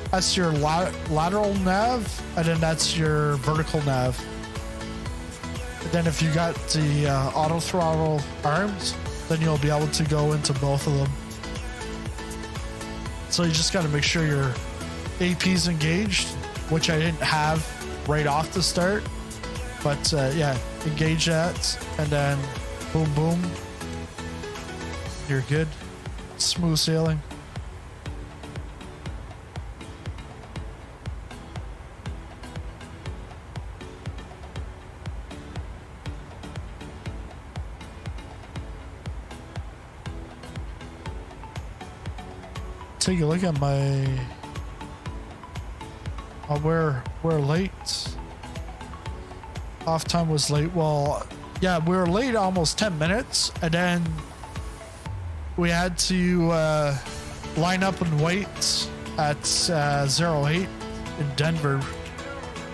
that's your lateral nav, and then that's your vertical nav. And then if you got the auto throttle arms, then you'll be able to go into both of them. So you just got to make sure your AP's engaged, which I didn't have right off the start. But yeah, engage that, and then boom, boom. You're good. Smooth sailing. take a look at my. We're late. Off time was late. Well, yeah, we were late almost 10 minutes, and then we had to line up and wait at 08 in Denver.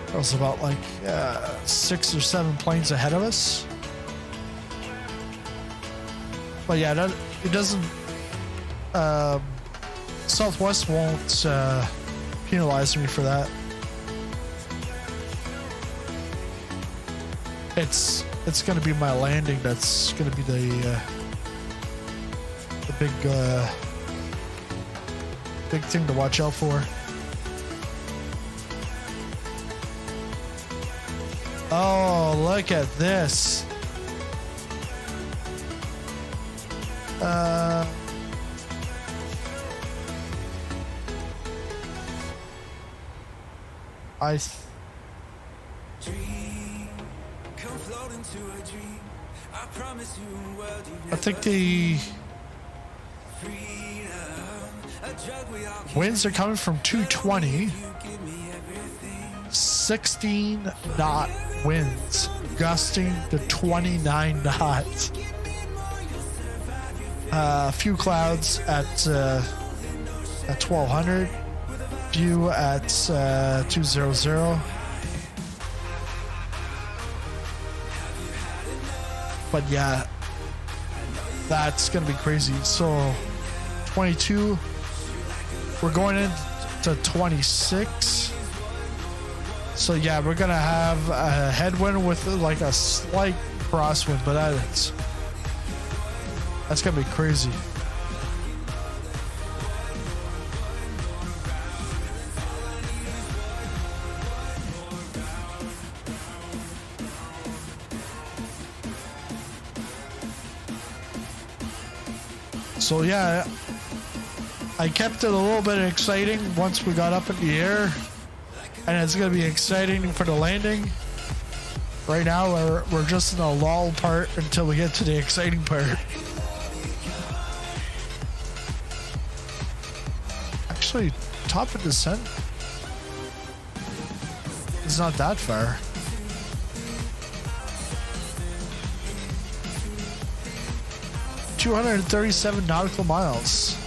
It was about like 6 or 7 planes ahead of us. But yeah, it doesn't. Southwest won't penalize me for that. It's gonna be my landing that's gonna be the big thing to watch out for. Oh, look at this. I think the winds are coming from 220, 16 knot winds, gusting to 29 knots. A few clouds at 1200, view at 200. But yeah, that's gonna be crazy. So 22, we're going into 26. So yeah, we're gonna have a headwind with like a slight crosswind, but that's gonna be crazy. So yeah, I kept it a little bit exciting once we got up in the air, and it's gonna be exciting for the landing. Right now we're just in a lull part until we get to the exciting part. Actually, top of descent is not that far. $237 nautical miles.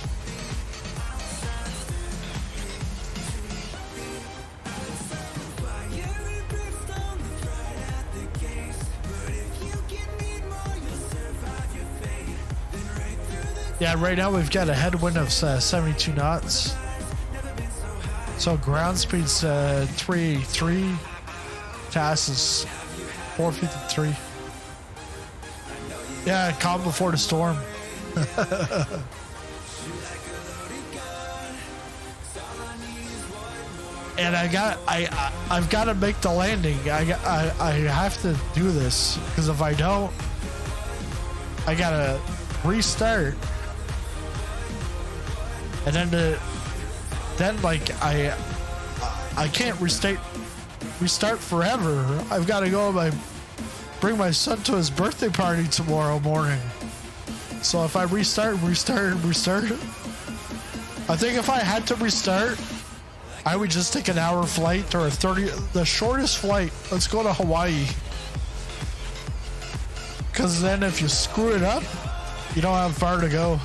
Yeah, right now we've got a headwind of 72 knots. So ground speed's 383. TAS is 453. Yeah, calm before the storm. And I've got to make the landing. I have to do this, because if I don't, I gotta restart. And then like I can't restart forever. I've got to go bring my son to his birthday party tomorrow morning. So if I restart, I think if I had to restart, I would just take an hour flight or the shortest flight. Let's go to Hawaii. Because then if you screw it up, you don't have far to go.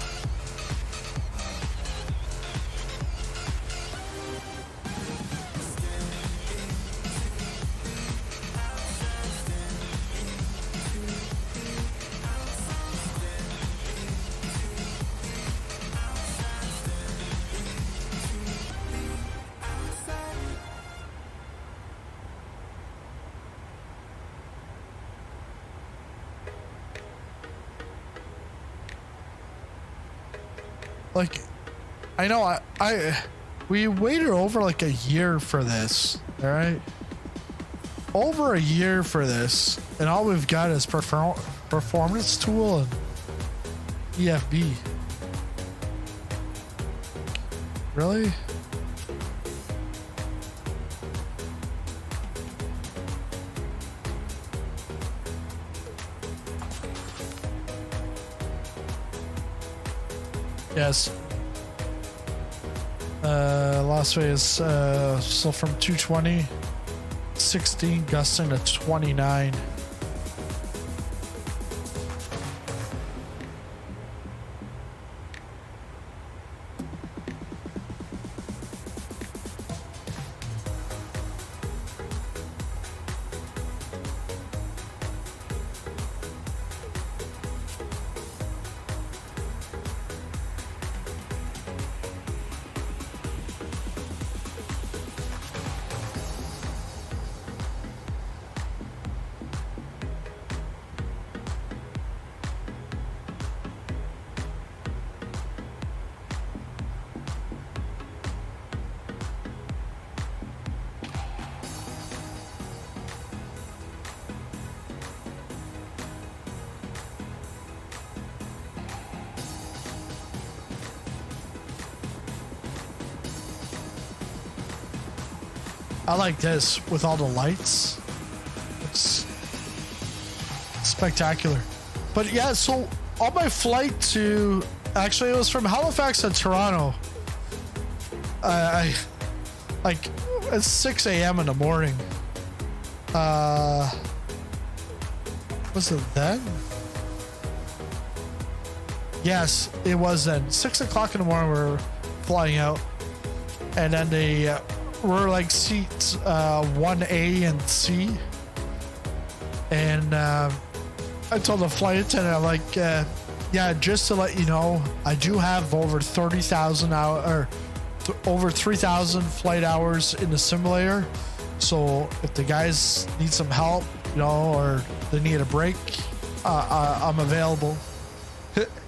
Like, I know we waited over like a year for this, all right? Over a year for this, and all we've got is performance tool and EFB. Really? Yes. Las Vegas, so from 220, 16 gusting to 29. I like this with all the lights. It's spectacular. But yeah, so on my flight to, actually it was from Halifax to Toronto. I like it's 6 a.m. in the morning. Was it then? Yes, it was then. 6 o'clock in the morning we were flying out. And then they were like seats 1A and C. And I told the flight attendant, I'm like, yeah, just to let you know, I do have over 30,000 hours, or over 3,000 flight hours in the simulator. So if the guys need some help, you know, or they need a break, I'm available.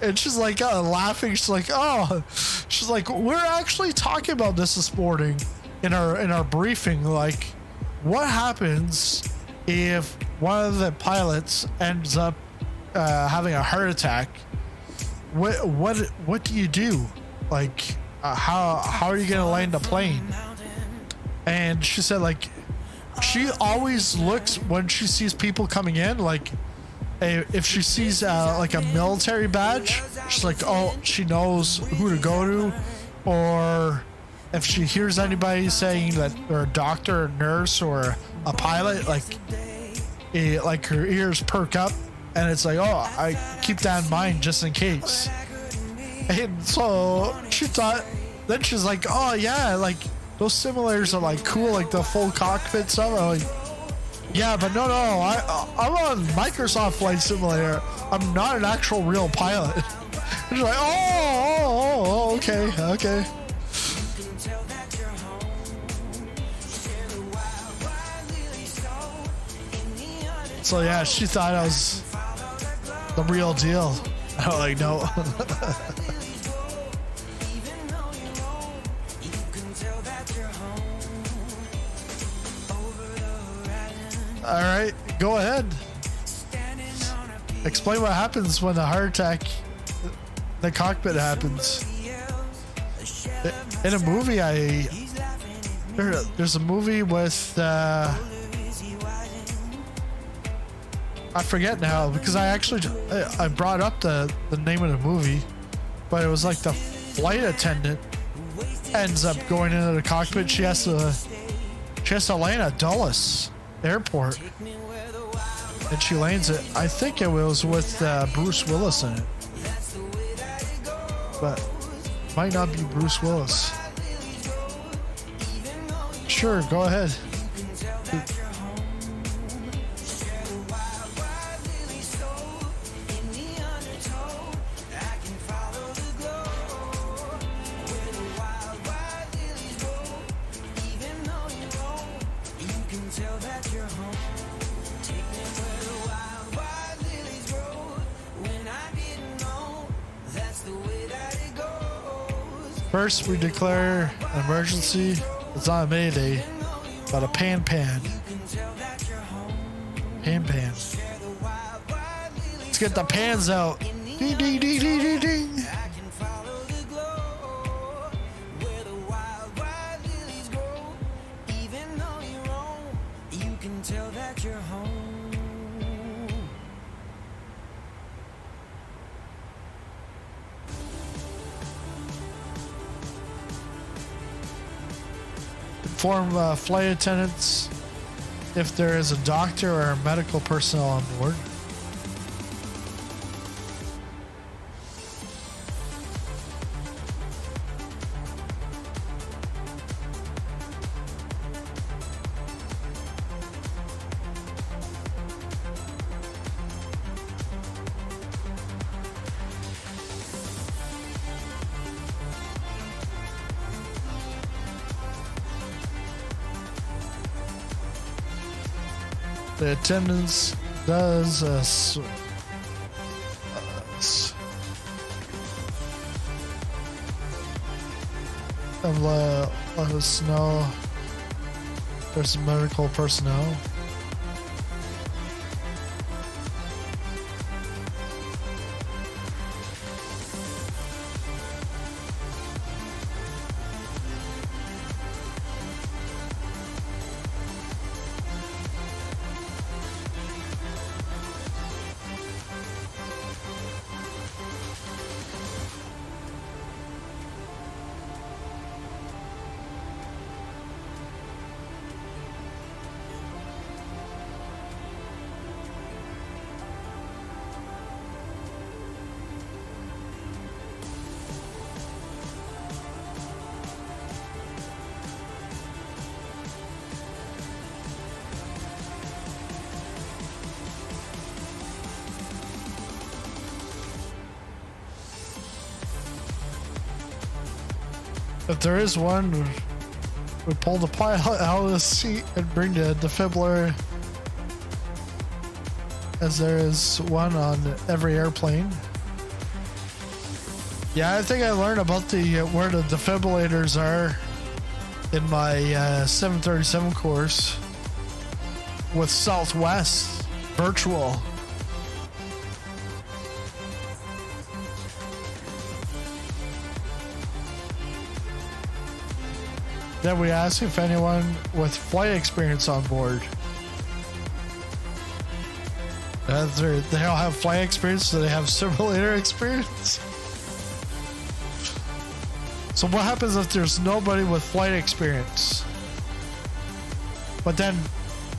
And she's like laughing. She's like, oh, she's like, we're actually talking about this morning in our briefing. Like, what happens if one of the pilots ends up having a heart attack? What do you do? Like, how are you gonna land the plane? And she said, like, she always looks when she sees people coming in, like, if she sees like a military badge, she's like, oh, she knows who to go to. Or if she hears anybody saying that they're a doctor, a nurse, or a pilot, like her ears perk up, and it's like, oh, I keep that in mind just in case. And so she thought, then she's like, oh yeah, like those simulators are like cool, like the full cockpit stuff. I'm like, yeah, but no, I'm on Microsoft Flight Simulator. I'm not an actual real pilot. She's like, oh, okay. So yeah, she thought I was the real deal. I'm like, no. All right, go ahead. Explain what happens when a heart attack in the cockpit happens. In a movie, there's a movie with I forget now, because I brought up the name of the movie, but it was like the flight attendant ends up going into the cockpit. She has to land at Dulles Airport, and she lands it. I think it was with Bruce Willis in it, but might not be Bruce Willis. Sure, go ahead. First, we declare an emergency. It's not a Mayday, but a pan. Pan. Let's get the pans out. Ding, ding, ding, ding, ding, ding. inform flight attendants if there is a doctor or medical personnel on board. The attendance does let us know there's some medical personnel. If there is one, we pull the pilot out of the seat and bring the defibrillator, as there is one on every airplane. Yeah, I think I learned about the where the defibrillators are in my 737 course with Southwest Virtual. Then we asked if anyone with flight experience on board. They all have flight experience, so they have simulator experience. So what happens if there's nobody with flight experience? But then,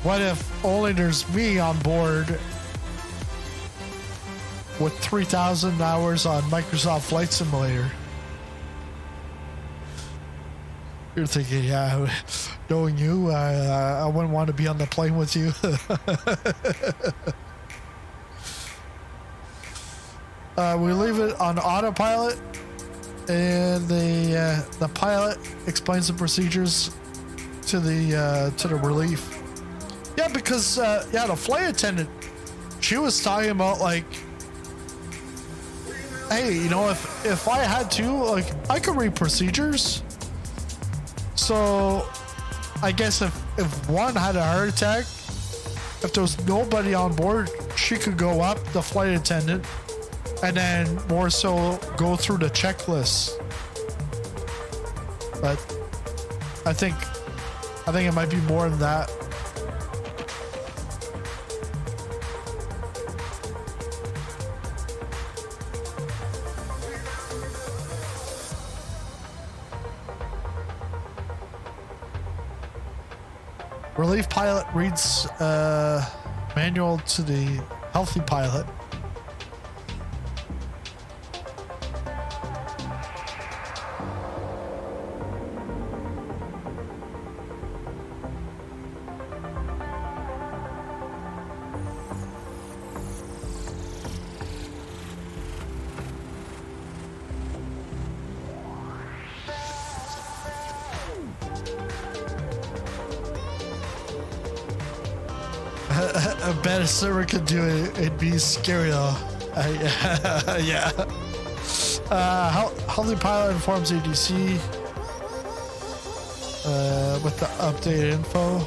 what if only there's me on board with 3,000 hours on Microsoft Flight Simulator? You're thinking, yeah, knowing you, I wouldn't want to be on the plane with you. We leave it on autopilot, and the pilot explains the procedures to the relief. Yeah, because the flight attendant, she was talking about like, hey, you know, if I had to, like, I could read procedures. So I guess if one had a heart attack, if there was nobody on board, she could go up, the flight attendant, and then more so go through the checklist. But I think it might be more than that. Relief pilot reads manual to the healthy pilot. I bet a server could do it. It'd be scary though. Yeah. Healthy pilot informs ADC with the updated info.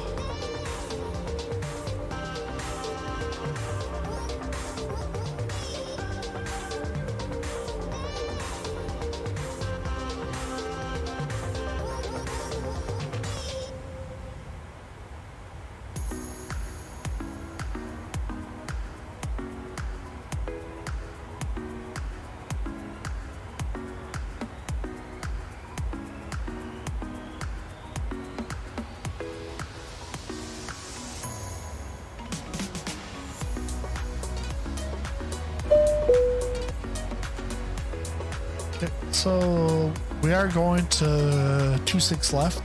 So we are going to 2.6 left.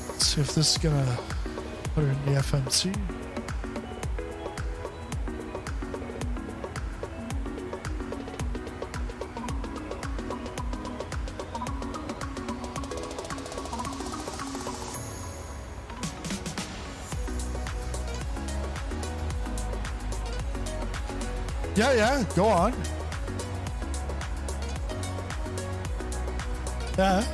Let's see if this is gonna put it in the FMC. Yeah, go on. Yeah.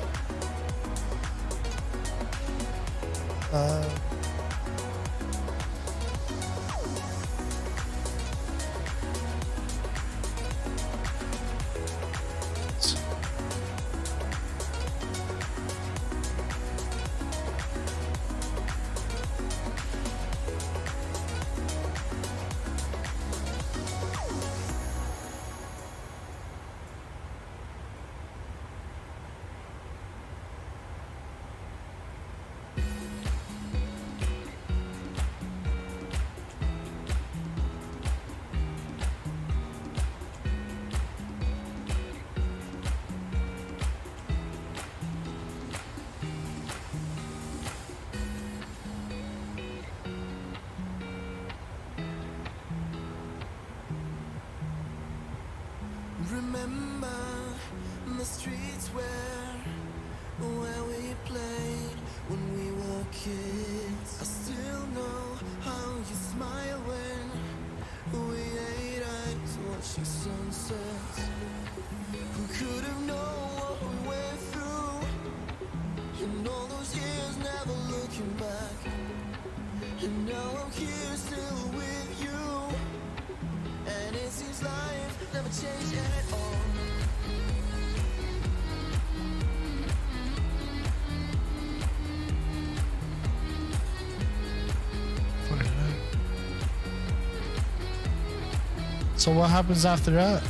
Remember the streets where we played when we were kids. I still know how you smile when we ate ice watching sunsets. Who could have known what we went through in all those years, never looking back. And now I'm here still with you, and it seems life never changed at all. So what happens after that?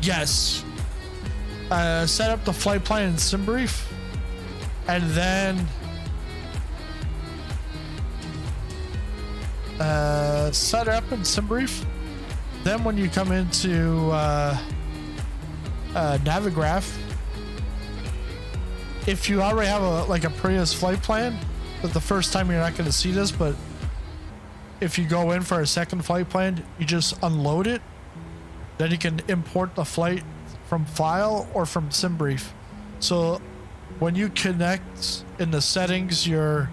Yes. Set up the flight plan in SimBrief, and then set it up in SimBrief. Then when you come into Navigraph, if you already have a previous flight plan, but the first time you're not going to see this, but if you go in for a second flight plan, you just unload it. Then you can import the flight from file or from SimBrief. So when you connect in the settings your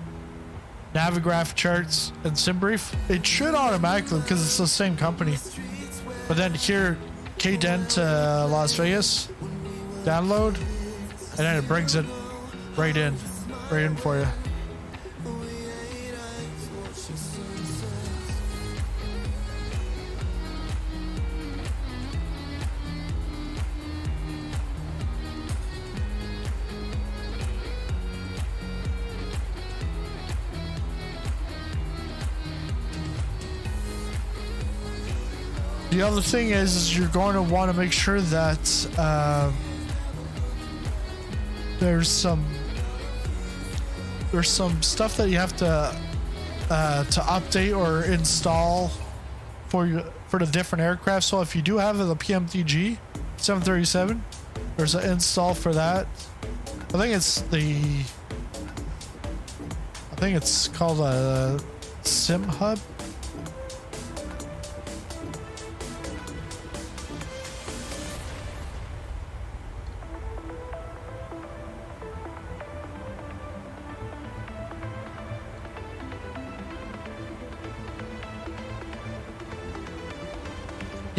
Navigraph charts and SimBrief, it should automatically, because it's the same company. But then here, KDEN to Las Vegas, download, and then it brings it right in for you. The other thing is you're going to want to make sure that there's some stuff that you have to update or install for the different aircraft. So if you do have the PMTG 737, there's an install for that. I think it's called a Sim Hub.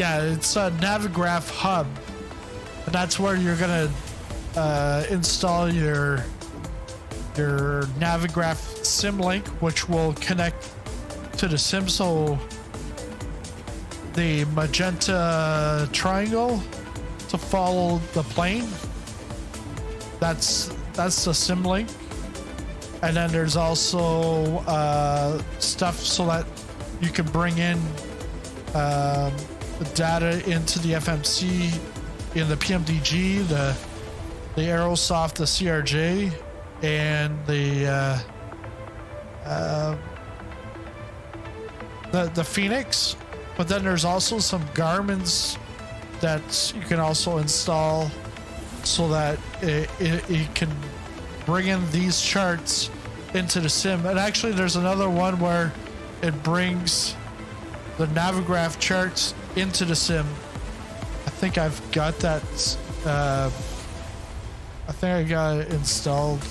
yeah, it's a Navigraph hub, and that's where you're gonna install your Navigraph sim link, which will connect to the sim. So the magenta triangle to follow the plane, that's the sim link. And then there's also stuff so that you can bring in the data into the FMC in the PMDG, the Aerosoft, the CRJ, and the Phoenix. But then there's also some Garmin's that you can also install so that it can bring in these charts into the sim. And actually there's another one where it brings the Navigraph charts into the sim. I think I've got that. I think I got it installed.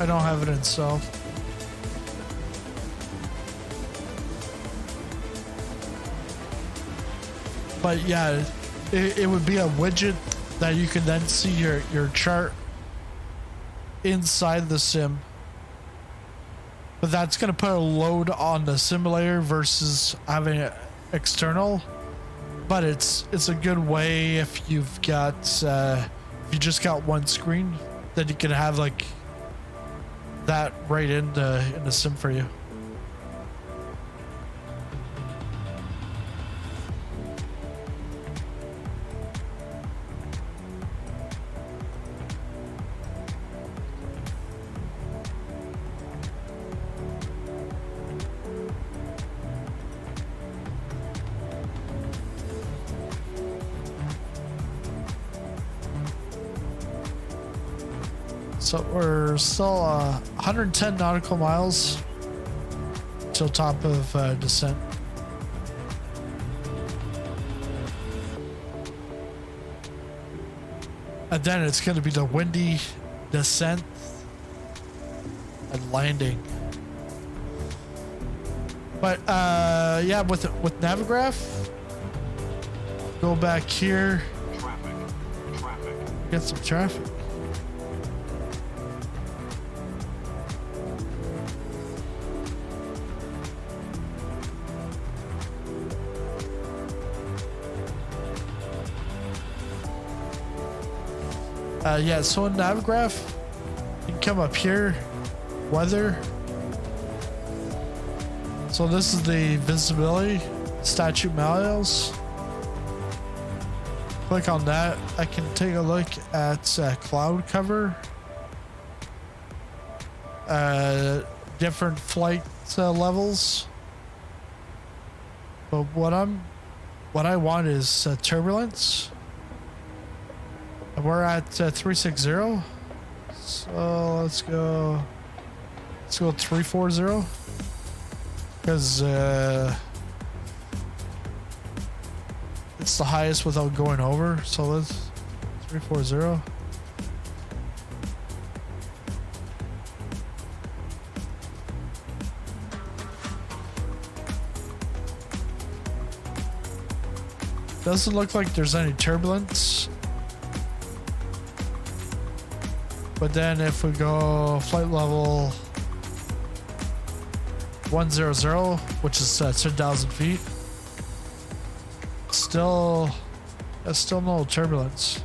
I don't have it installed. But yeah, it would be a widget that you can then see your chart inside the sim. But that's going to put a load on the simulator versus having it external. But it's a good way if you've got if you just got one screen, then you can have like that right in the sim for you. So we're still 110 nautical miles till top of descent. And then it's going to be the windy descent and landing. But yeah, with Navigraph, go back here, get some traffic. Yeah, so in Navigraph, you can come up here, weather. So this is the visibility, statute miles. Click on that. I can take a look at cloud cover, different flight levels. But what I want is turbulence. We're at 360, so let's go 340 because it's the highest without going over. So let's 340. Doesn't look like there's any turbulence. But then if we go flight level 100, which is 10,000 feet, still no turbulence.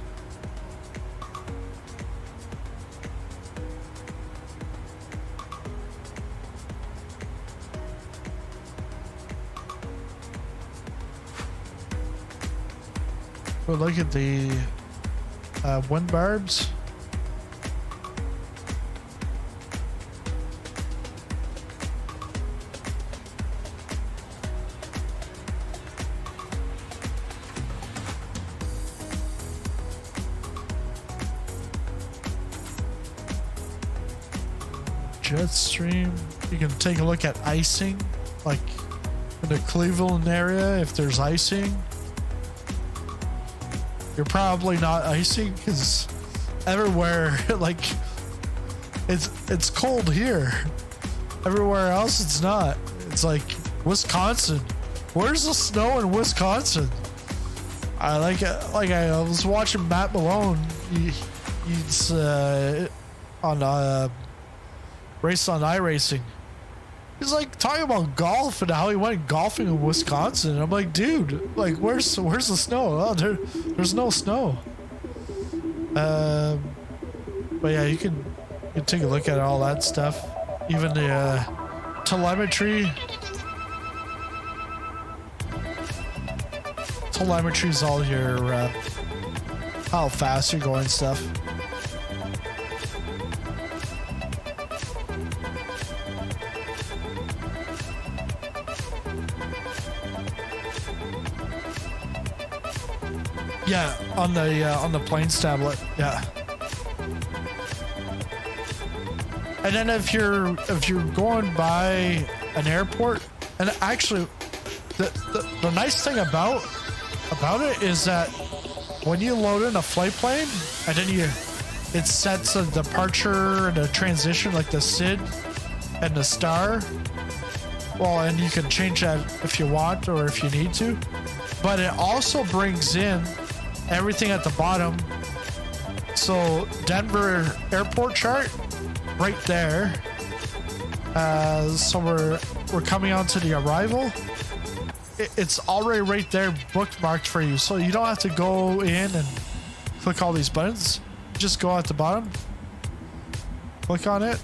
We'll look at the wind barbs. Jet stream. You can take a look at icing, like in the Cleveland area, if there's icing. You're probably not icing because everywhere, like, it's cold here. Everywhere else, it's not. It's like Wisconsin. Where's the snow in Wisconsin? I was watching Matt Malone. He's on Race on iRacing. He's like talking about golf and how he went golfing in Wisconsin. And I'm like, dude, like, where's the snow? Oh, there's no snow. But yeah, you can take a look at all that stuff. Even the telemetry. Telemetry is all your how fast you're going stuff. Yeah, on the planes tablet. Yeah. And then if you're going by an airport, and actually the nice thing about it is that when you load in a flight plane and then it sets a departure and a transition like the SID and the star. Well, and you can change that if you want or if you need to. But it also brings in everything at the bottom. So Denver airport chart right there. So we're coming on to the arrival. It's already right there bookmarked for you, so you don't have to go in and click all these buttons. Just go at the bottom, click on it,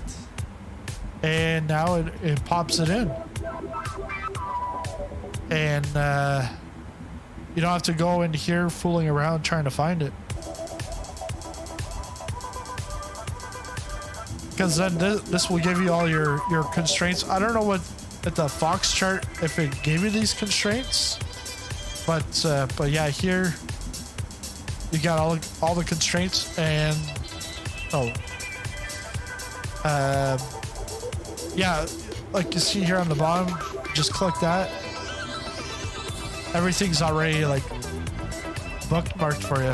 and now it pops it in. And you don't have to go in here fooling around trying to find it. Because then this will give you all your constraints. I don't know what at the Fox chart if it gave you these constraints, but yeah, here you got all the constraints. And yeah, like you see here on the bottom, just click that. Everything's already like bookmarked for you.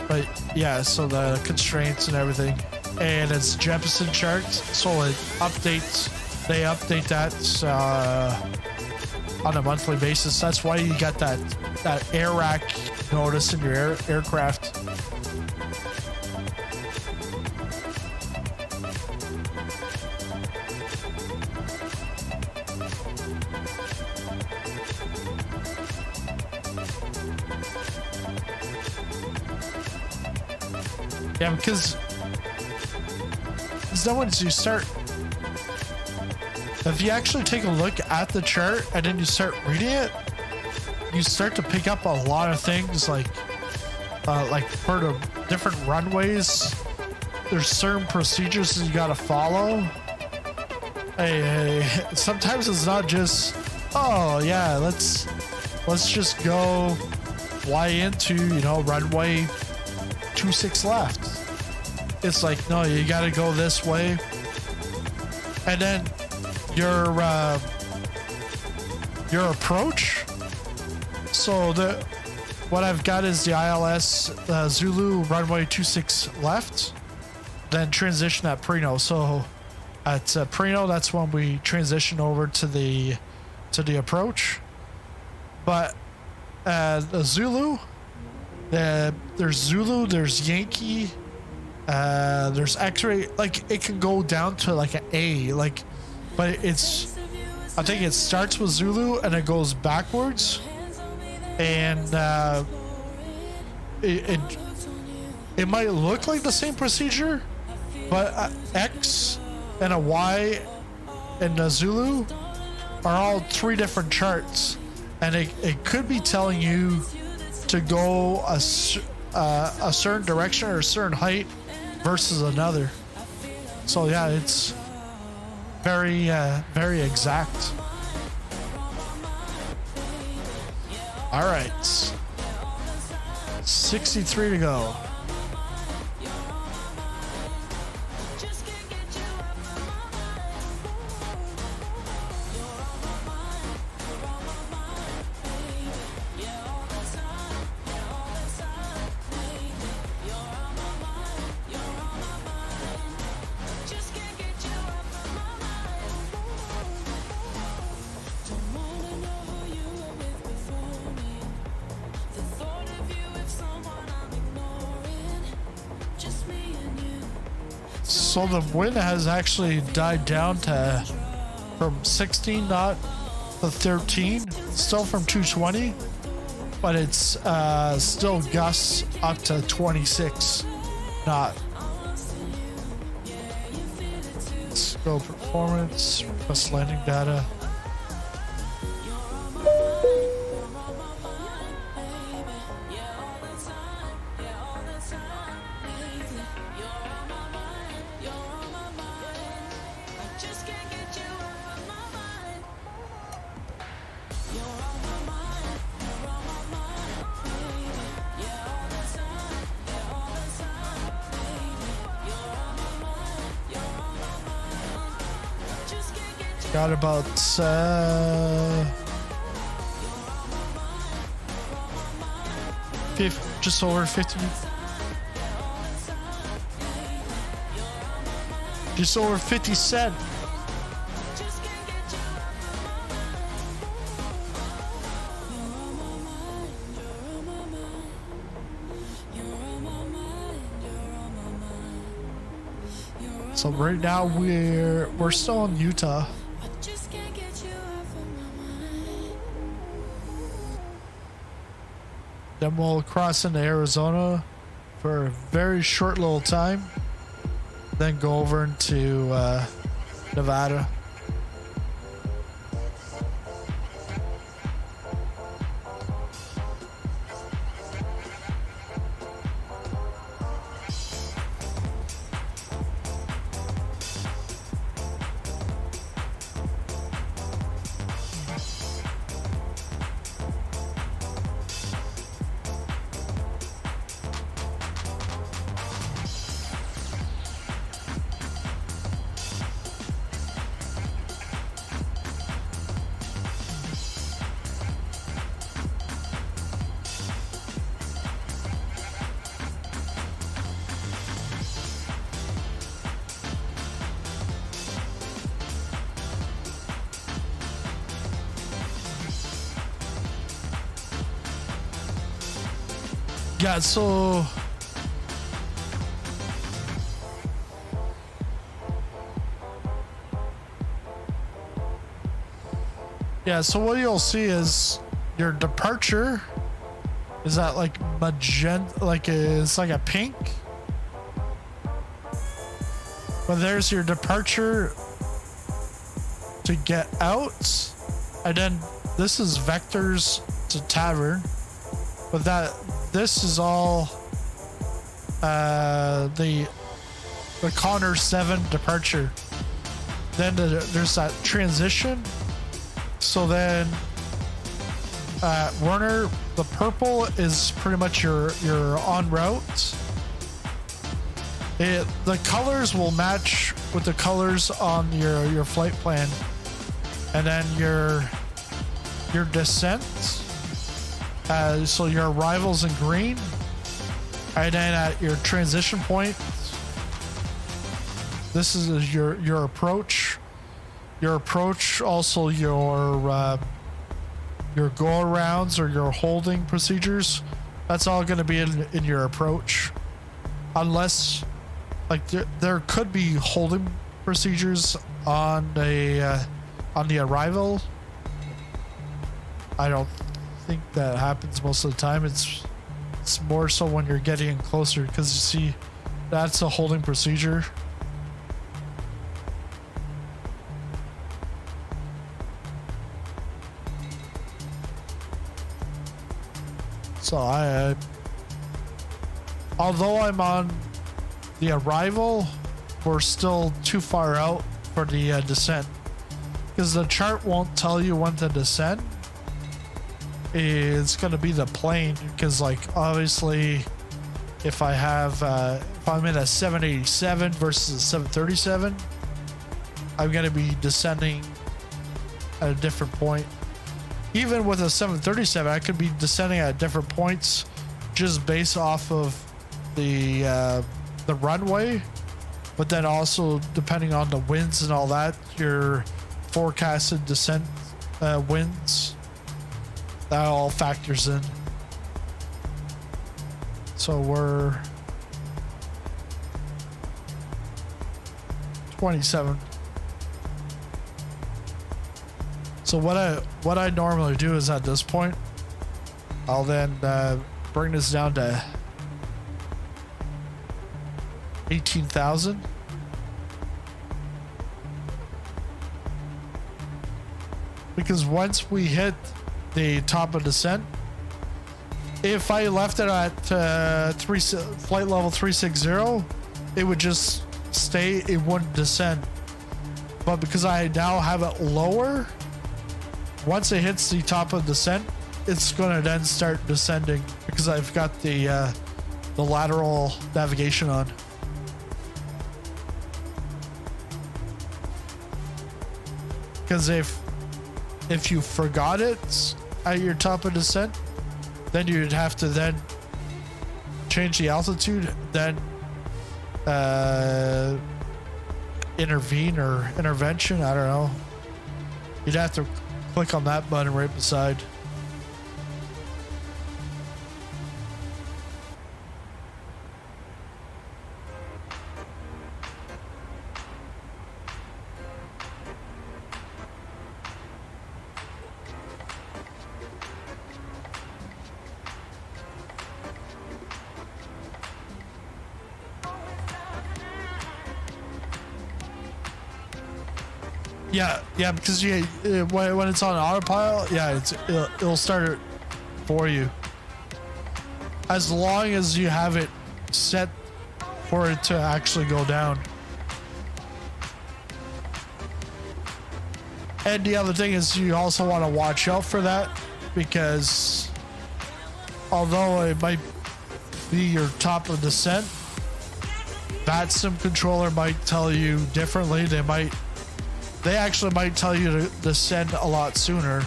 But yeah, so the constraints and everything, and it's Jefferson charts, so it updates. They update that on a monthly basis. That's why you got that air rack notice in your aircraft. Yeah, because then once you start, if you actually take a look at the chart and then you start reading it, you start to pick up a lot of things like for the different runways, there's certain procedures that you got to follow. Hey, sometimes it's not just, oh yeah, let's just go fly into, runway 26 left. It's like, no, you got to go this way. And then your approach. So what I've got is the ILS Zulu runway 26 left, then transition at Preno. So at Preno, that's when we transition over to the approach. But the Zulu, there's Zulu, there's Yankee, there's X-ray. Like it can go down to like an A, like, but I think it starts with Zulu and it goes backwards, and it might look like the same procedure, but X and a Y and a Zulu are all three different charts, and it could be telling you to go a certain direction or a certain height versus another. So yeah, it's very very exact. All right, 63 to go. So the wind has actually died down to from 16 knot to 13, still from 220, but it's still gusts up to 26 knot. Let's go performance, request landing data. Got about just over 50, just over 50 cent. So right now we're still in Utah. Then we'll cross into Arizona for a very short little time. Then go over into Nevada. Yeah, so what you'll see is your departure is that like magenta, like it's like a pink, but there's your departure to get out, and then this is vectors to tavern, but this is all the Connor 7 departure. Then there's that transition. So then Werner, the purple is pretty much your en route. The colors will match with the colors on your flight plan, and then your descent. So your arrival's in green, and then at your transition point, this is your approach. Your approach, also your go arounds or your holding procedures. That's all going to be in your approach, unless like there could be holding procedures on the arrival. I don't think that happens most of the time. It's more so when you're getting closer, because you see that's a holding procedure. So although I'm on the arrival, we're still too far out for the descent, because the chart won't tell you when to descend. It's going to be the plane, because like obviously if I'm in a 787 versus a 737, I'm going to be descending at a different point. Even with a 737, I could be descending at different points just based off of the runway, but then also depending on the winds and all that, your forecasted descent winds, that all factors in. So 27. So what I normally do is at this point, I'll then bring this down to 18,000. Because once we hit the top of descent, if I left it at flight level 360, it would just stay, it wouldn't descend. But because I now have it lower, once it hits the top of descent, it's going to then start descending because I've got the lateral navigation on. Because if you forgot it at your top of descent, then you'd have to then change the altitude, then intervene or intervention, I don't know. You'd have to click on that button right beside. Yeah, because when it's on autopilot, yeah, it'll start it for you. As long as you have it set for it to actually go down. And the other thing is you also want to watch out for that, because although it might be your top of descent, that sim controller might tell you differently. They actually might tell you to descend a lot sooner,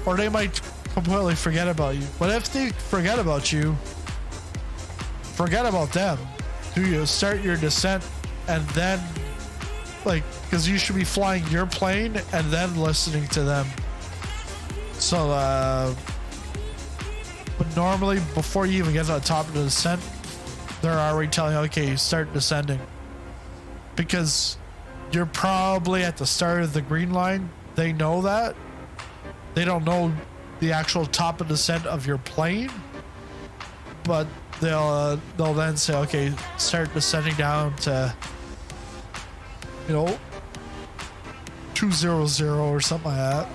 or they might completely forget about you. But if they forget about you, forget about them. Do you start your descent and then, like, because you should be flying your plane and then listening to them. So, but normally before you even get to the top of the descent, they're already telling you, okay, start descending. Because you're probably at the start of the green line. They know that. They don't know the actual top of descent of your plane, but they'll then say, okay, start descending down to, 200 or something like that.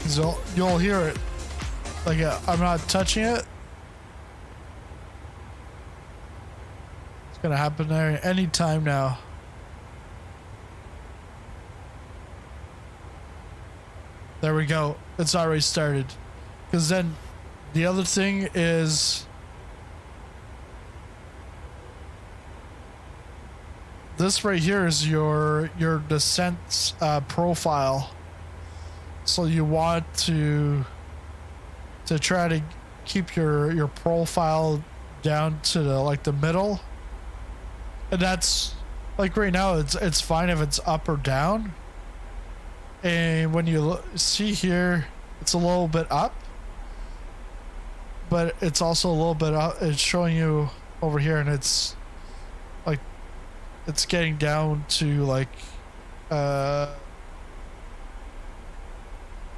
So you'll hear it. Like, I'm not touching it. It's gonna happen there any time now. There we go. It's already started. Because then the other thing is this right here is your descent profile. So you want to try to keep your profile down to the middle, and that's like right now it's fine if it's up or down. And when you see here, it's a little bit up, but it's also a little bit up. It's showing you over here, and it's like it's getting down to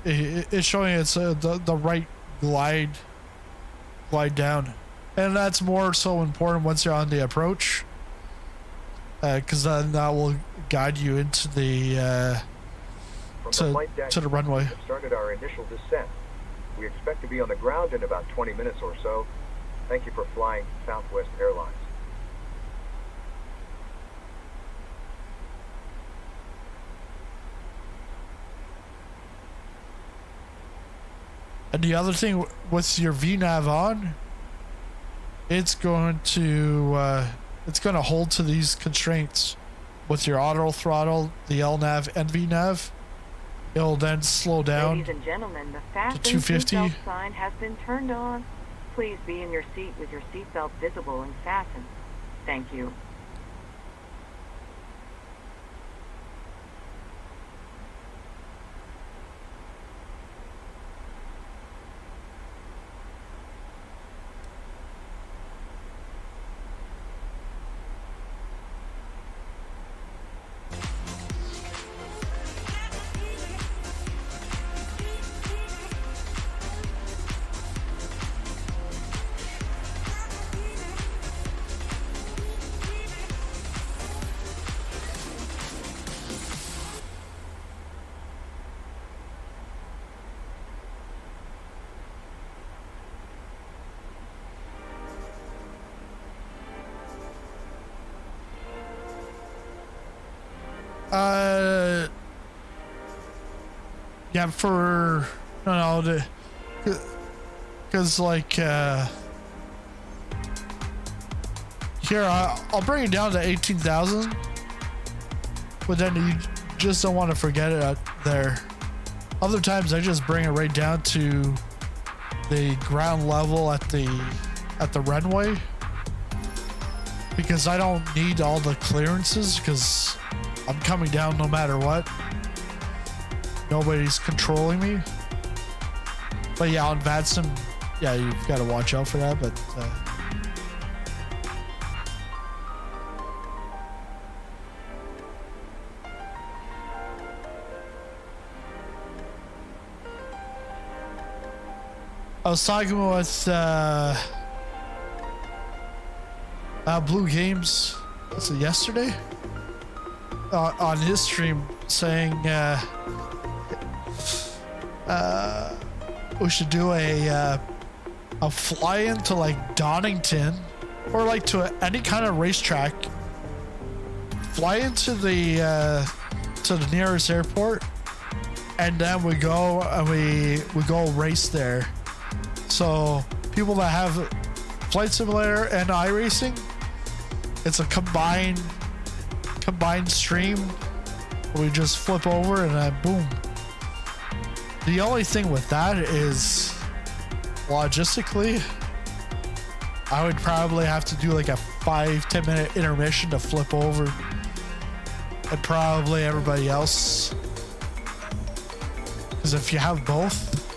it's showing it's the right glide down, and that's more so important once you're on the approach, because then that will guide you into the Flight deck, to the runway. we have started our initial descent. We expect to be on the ground in about 20 minutes or so. Thank you for flying Southwest Airlines. And the other thing with your VNav on, it's going to hold to these constraints. With your auto throttle, the LNav and VNav, it'll then slow down. Ladies and gentlemen, the fasten 250. seatbelt sign has been turned on. Please be in your seat with your seatbelt visible and fastened. Thank you. Yeah, for because like here I'll bring it down to 18,000, but then you just don't want to forget it there. Other times I just bring it right down to the ground level at the runway, because I don't need all the clearances, because I'm coming down no matter what. Nobody's controlling me. But yeah, on VADSIM, yeah, you've got to watch out for that. But I was talking with Blue Games, was it yesterday? On his stream, saying we should do a fly into like Donington or like to any kind of racetrack. Fly into the nearest airport, and then we go and we go race there. So people that have Flight Simulator and iRacing, it's a combined stream. We just flip over and then boom. The only thing with that is, logistically, I would probably have to do like a 5-10 minute intermission to flip over, and probably everybody else. Because if you have both,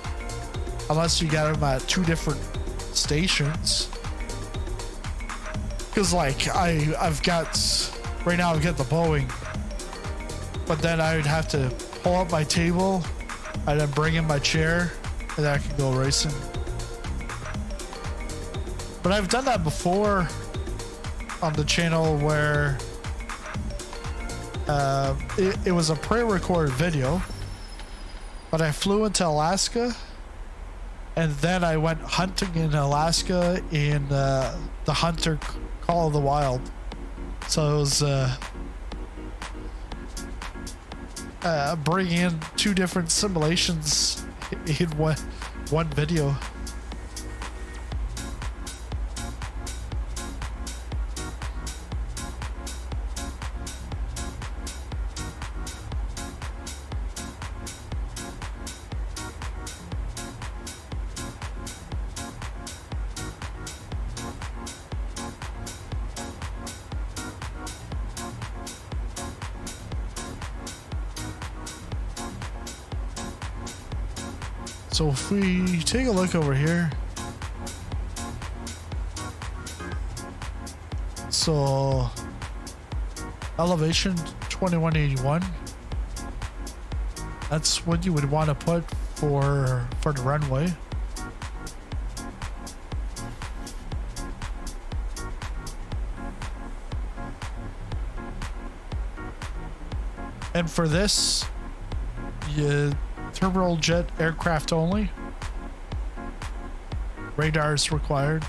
unless you got them at 2 different stations, because like I've got right now, I've got the Boeing, but then I would have to pull up my table and then bring in my chair, and then I can go racing. But I've done that before on the channel where it was a pre-recorded video, but I flew into Alaska, and then I went hunting in Alaska in the Hunter Call of the Wild. So it was bringing in 2 different simulations in one video. So if we take a look over here, so elevation 2181, that's what you would want to put for the runway. And for this, turbojet aircraft only. Radar is required.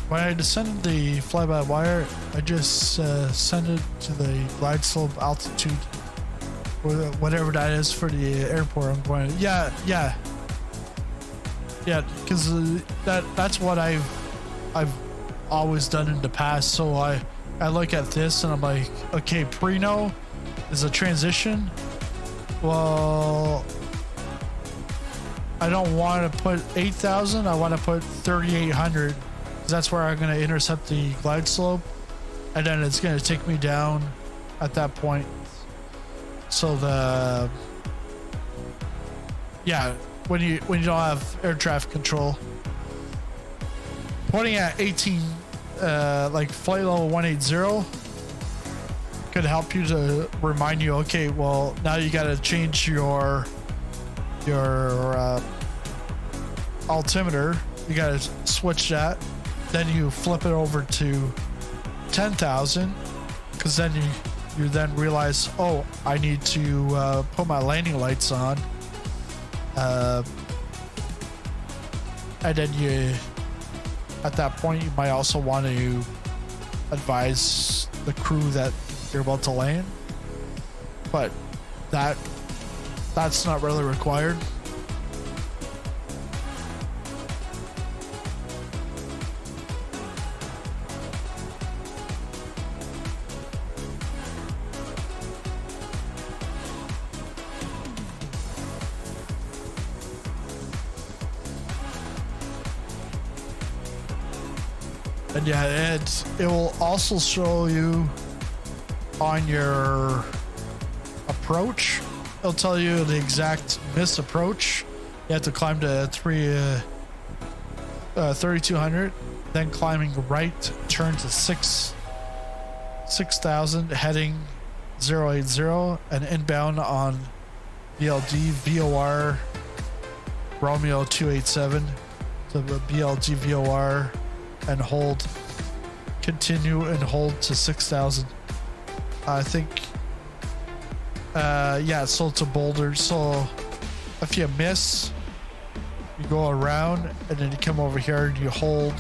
When I descended the fly-by-wire, I just sent it to the glide slope altitude, whatever that is for the airport I'm going to. Yeah, because that's what I've always done in the past. So I look at this and I'm like, okay, Preno is a transition. Well, I don't want to put 8,000. I want to put 3,800. That's where I'm going to intercept the glide slope, and then it's going to take me down at that point. So when you don't have air traffic control, pointing at 18 like flight level 180 could help you to remind you, okay, well, now you got to change your altimeter. You got to switch that. Then you flip it over to 10,000, because then you then realize, oh, I need to put my landing lights on, and then at that point you might also want to advise the crew that you're about to land, but that's not really required. And yeah, it will also show you on your approach. It'll tell you the exact missed approach. You have to climb to 3,200, then climbing right, turn to 6,000, heading 080, and inbound on BLD VOR Romeo 287 to the BLD VOR. And hold, continue and hold to 6,000. I think, so it's a boulder. So if you miss, you go around and then you come over here and you hold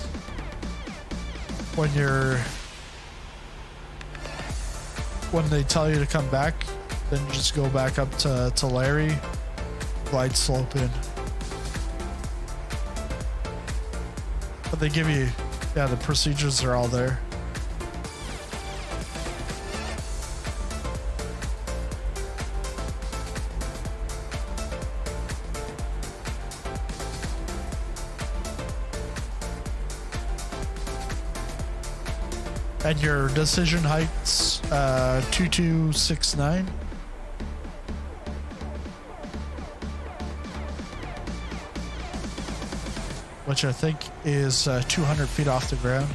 when they tell you to come back, then you just go back up to Larry, glide slope in. But they give you, the procedures are all there. And your decision height's 2269. Which I think is 200 feet off the ground.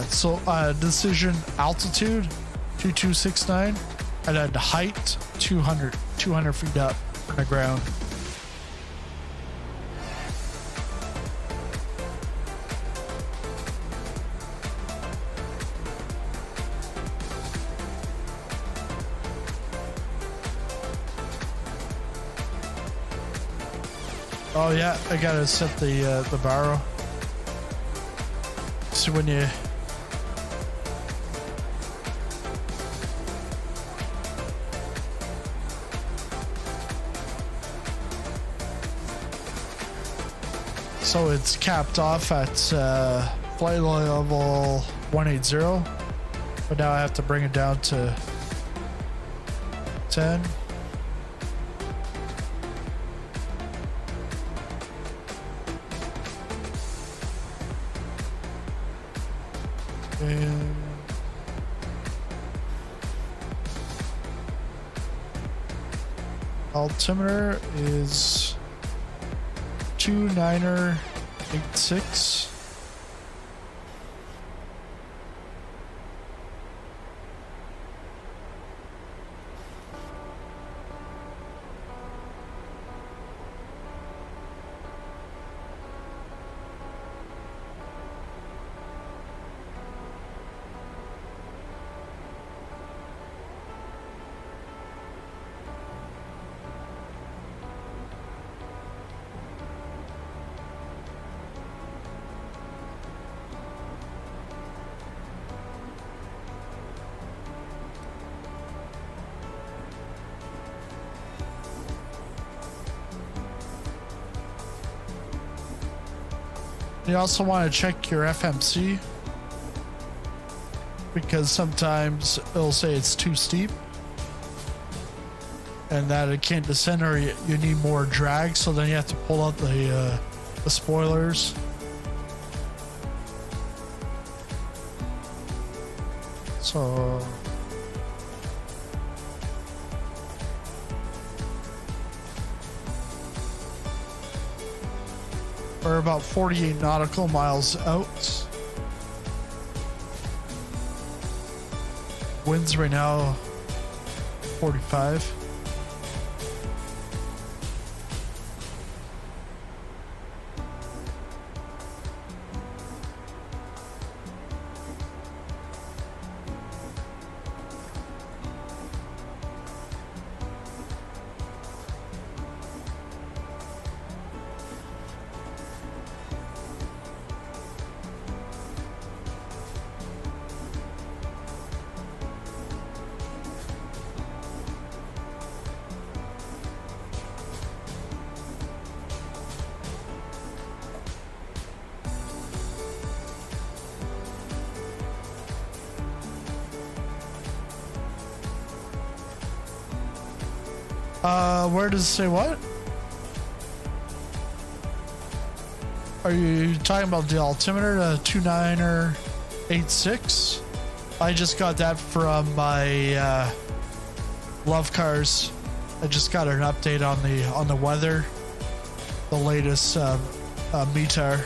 So decision altitude 2269, and then height 200 feet up from the ground. Oh yeah, I gotta set the barrel. So when you it's capped off at flight level 180, but now I have to bring it down to 10. And altimeter is 2986. You also want to check your FMC because sometimes it'll say it's too steep and that it can't descend, or you need more drag, so then you have to pull out the spoilers. So we're about 48 nautical miles out. Winds right now 45. Where does it say what? Are you talking about the altimeter, the 2986? I just got that from my Love Cars. I just got an update on the weather, the latest METAR.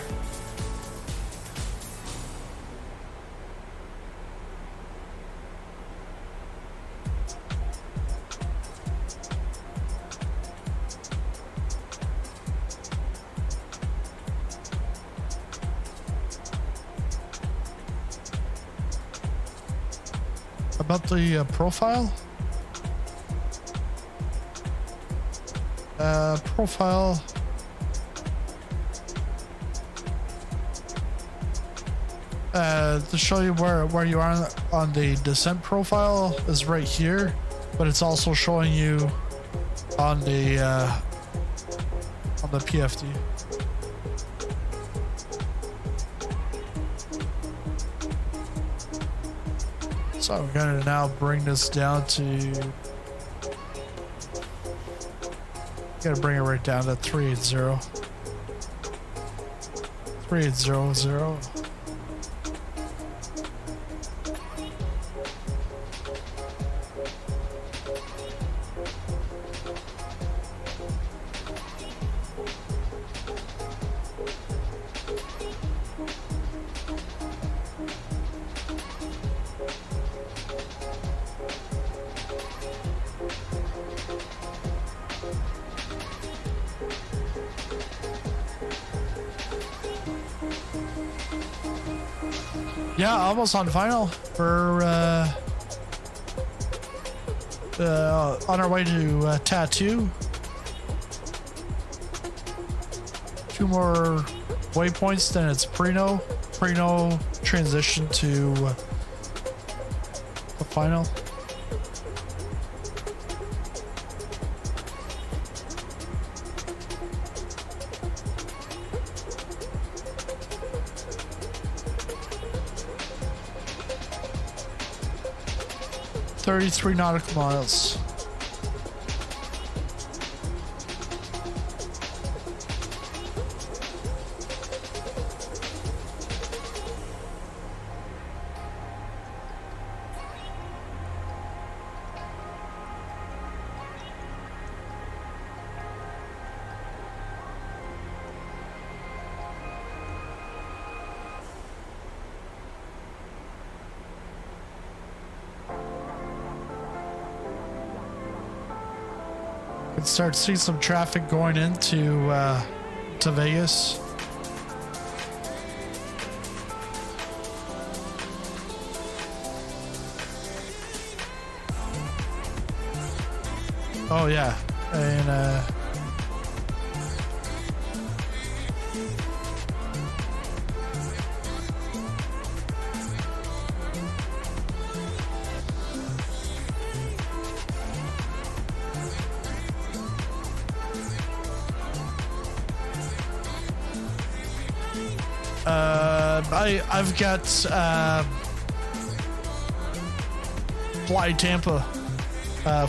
About the profile? Profile. To show you where you are on the descent profile is right here, but it's also showing you on the PFD. So I'm gonna now bring this down to, gotta bring it right down to 380. 3800. Yeah, almost on final. We're on our way to Tattoo. 2 more waypoints, then it's Prino. Prino transition to the final. .33 nautical miles. Could start seeing some traffic going into to Vegas. Oh yeah, and I've got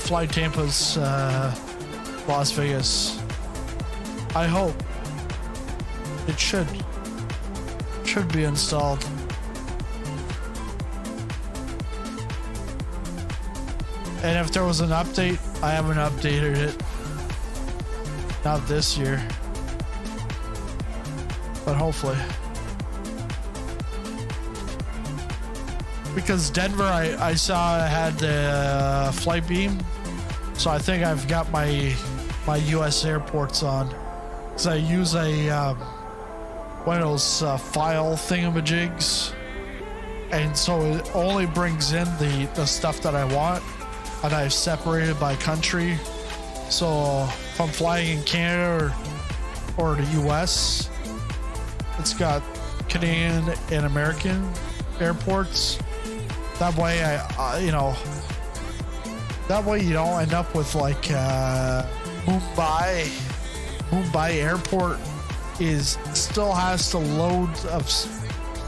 Fly Tampa's Las Vegas. I hope it should be installed. And if there was an update, I haven't updated it. Not this year, but hopefully. Because Denver, I saw I had the flight beam, so I think I've got my U.S. airports on. Because I use a one of those file thingamajigs, and so it only brings in the stuff that I want, and I've separated by country. So if I'm flying in Canada or the U.S., it's got Canadian and American airports. That way, that way you don't end up with like Mumbai Airport still has to load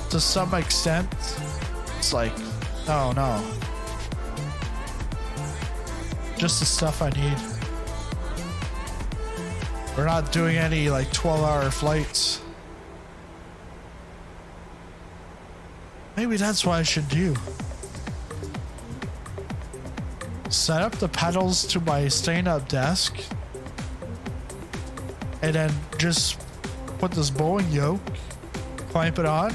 to some extent. It's like, oh no, just the stuff I need. We're not doing any like 12-hour flights. Maybe that's what I should do. Set up the pedals to my stand-up desk, and then just put this Boeing yoke, clamp it on,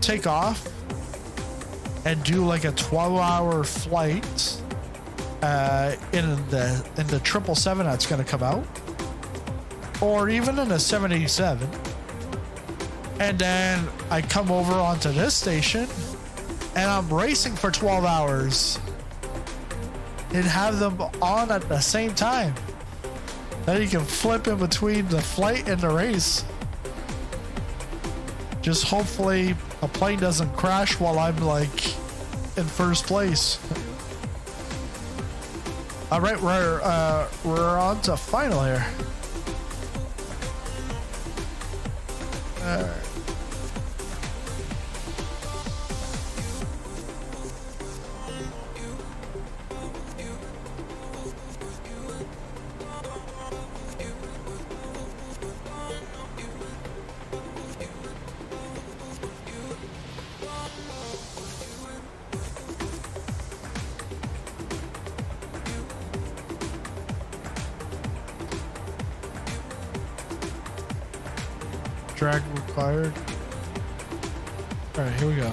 take off, and do like a 12-hour flight in the 777 that's going to come out, or even in a 787. And then I come over onto this station, and I'm racing for 12 hours. And have them on at the same time. Then you can flip in between the flight and the race. Just hopefully a plane doesn't crash while I'm like in first place. All right, we're on to final here. All right. Drag required. All right, here we go.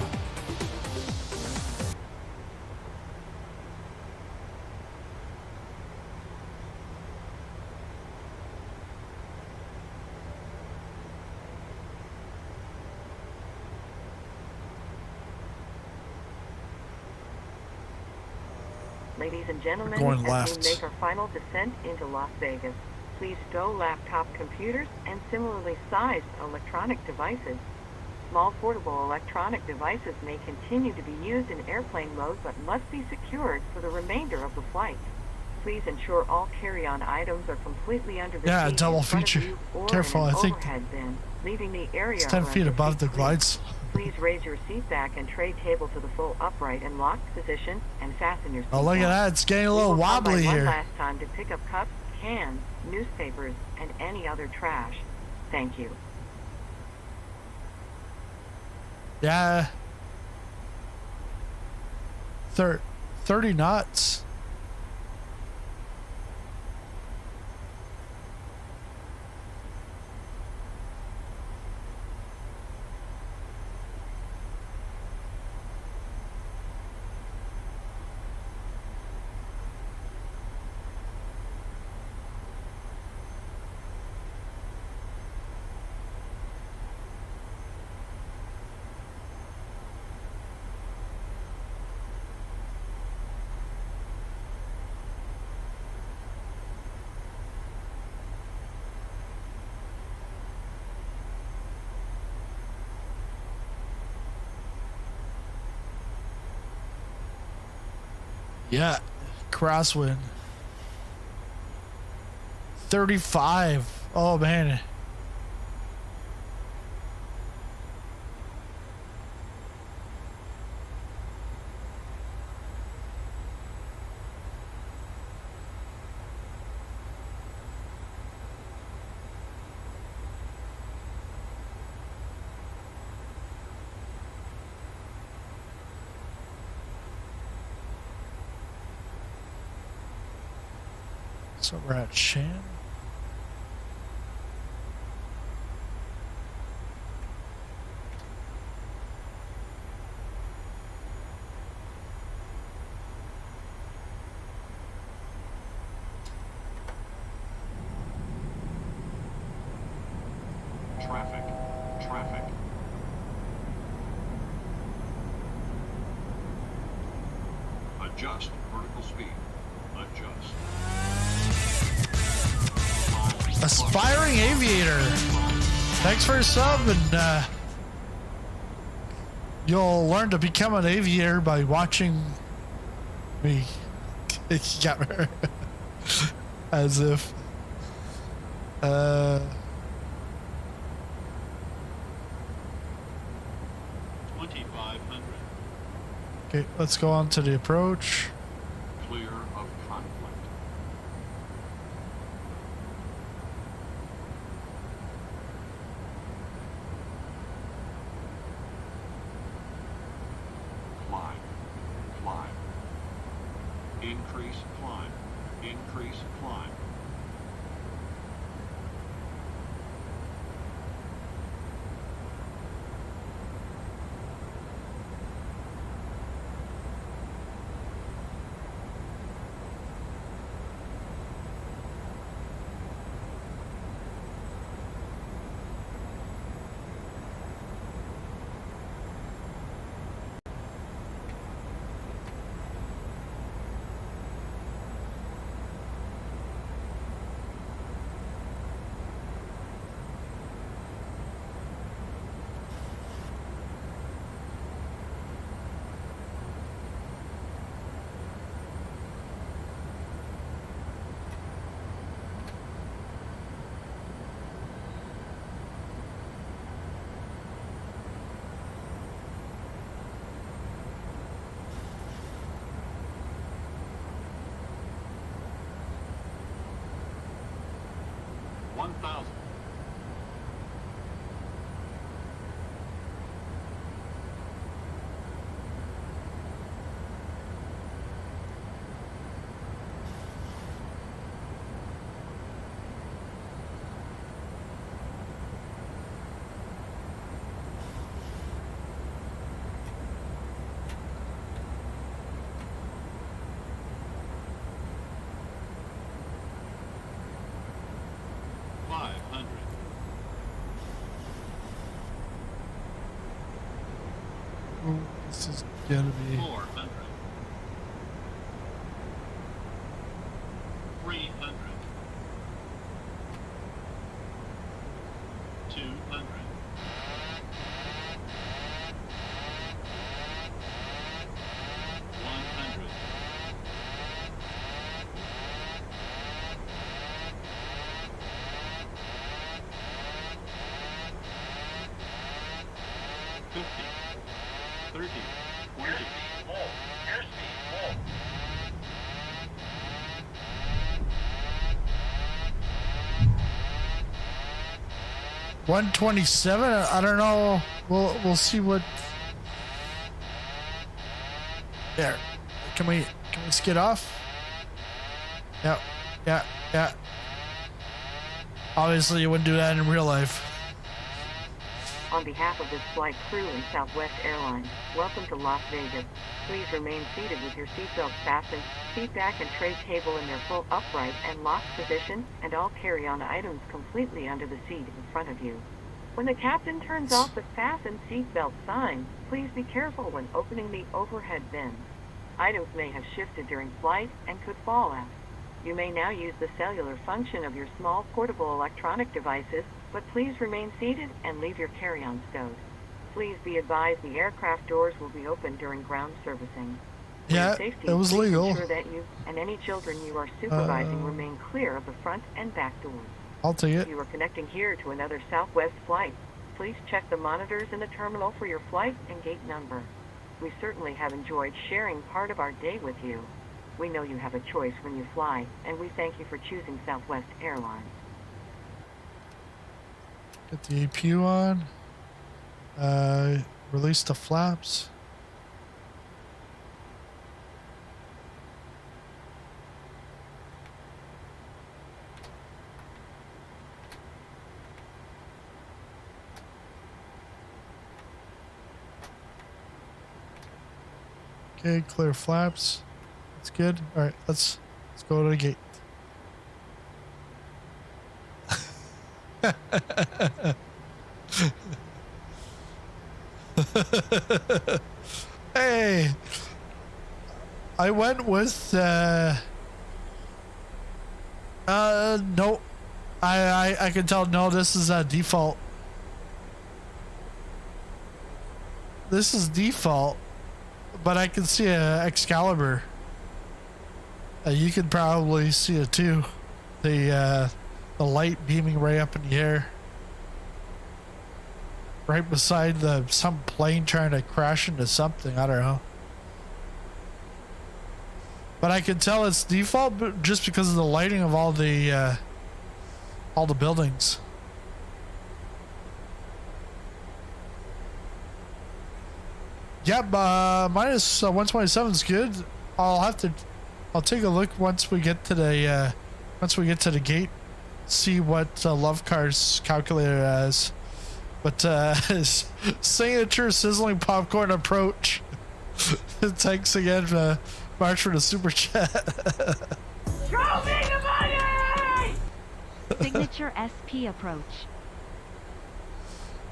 Ladies and gentlemen, going as left. we make our final descent into Las Vegas, please stow laptop computers and similarly sized electronic devices. Small portable electronic devices may continue to be used in airplane mode but must be secured for the remainder of the flight. Please ensure all carry-on items are completely under the seat double in front of feature. you or Careful, in an I think overhead bin, leaving the area it's 10 around feet the above seat the glides. Please raise your seat back and tray table to the full upright and locked position and fasten your seat Oh, look at that. It's getting a little wobbly one here. last time to pick up cups, cans, newspapers, and any other trash. Thank you. Yeah. 30 knots. Yeah, crosswind. 35. Oh man. So we're at Shan. Traffic. Adjust vertical speed. Adjust. Aspiring Aviator. Thanks for your sub, and you'll learn to become an aviator by watching me. You got me. As if. 2500. Okay, let's go on to the approach. Clear of conflict. Climb. Increase climb. This is gonna be 400. 300. 200. 100. 50. 30, 20. Airspeed, 127. I don't know. We'll see what. There. Can we skid off? Yeah. Obviously, you wouldn't do that in real life. On behalf of this flight crew and Southwest Airlines, welcome to Las Vegas. Please remain seated with your seatbelt fastened, seat back and tray table in their full upright and locked position, and all carry-on items completely under the seat in front of you. When the captain turns off the fasten seatbelt sign, please be careful when opening the overhead bins. Items may have shifted during flight and could fall out. You may now use the cellular function of your small portable electronic devices, but please remain seated and leave your carry-on stowed. Please be advised the aircraft doors will be open during ground servicing. For your Yeah, safety, it was please legal. ensure that you and any children you are supervising remain clear of the front and back doors. I'll take If it. you are connecting here to another Southwest flight, please check the monitors in the terminal for your flight and gate number. We certainly have enjoyed sharing part of our day with you. We know you have a choice when you fly, and we thank you for choosing Southwest Airlines. Get the APU on. Release the flaps. Okay, clear flaps. That's good. All right, let's go to the gate. Hey, I went with no. I can tell no. This is a default. This is default. But I can see a Excalibur. You can probably see it too. The light beaming right up in the air, right beside some plane trying to crash into something. I don't know. But I can tell it's default just because of the lighting of all the buildings. Yep, minus 127 is good. I'll take a look once we get to the gate, see what Love Car's calculator has. But his signature sizzling popcorn approach. Thanks again, March, for the super chat. Show me the money! Signature SP approach.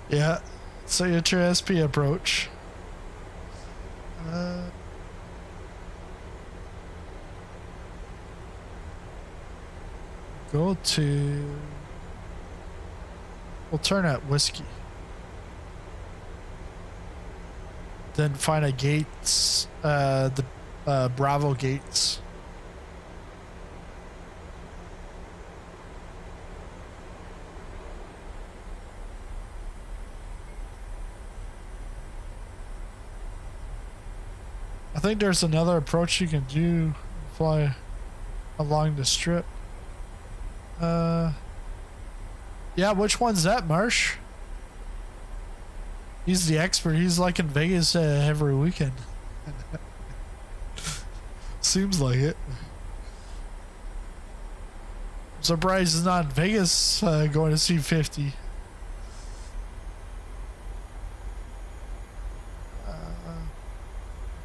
Yeah, signature SP approach. Go to. We'll turn at whiskey. Then find a gates. The Bravo gates. I think there's another approach you can do, fly along the strip. Yeah, which one's that, Marsh? He's the expert. He's like in Vegas every weekend. Seems like it. I'm surprised he's not in Vegas going to see 50.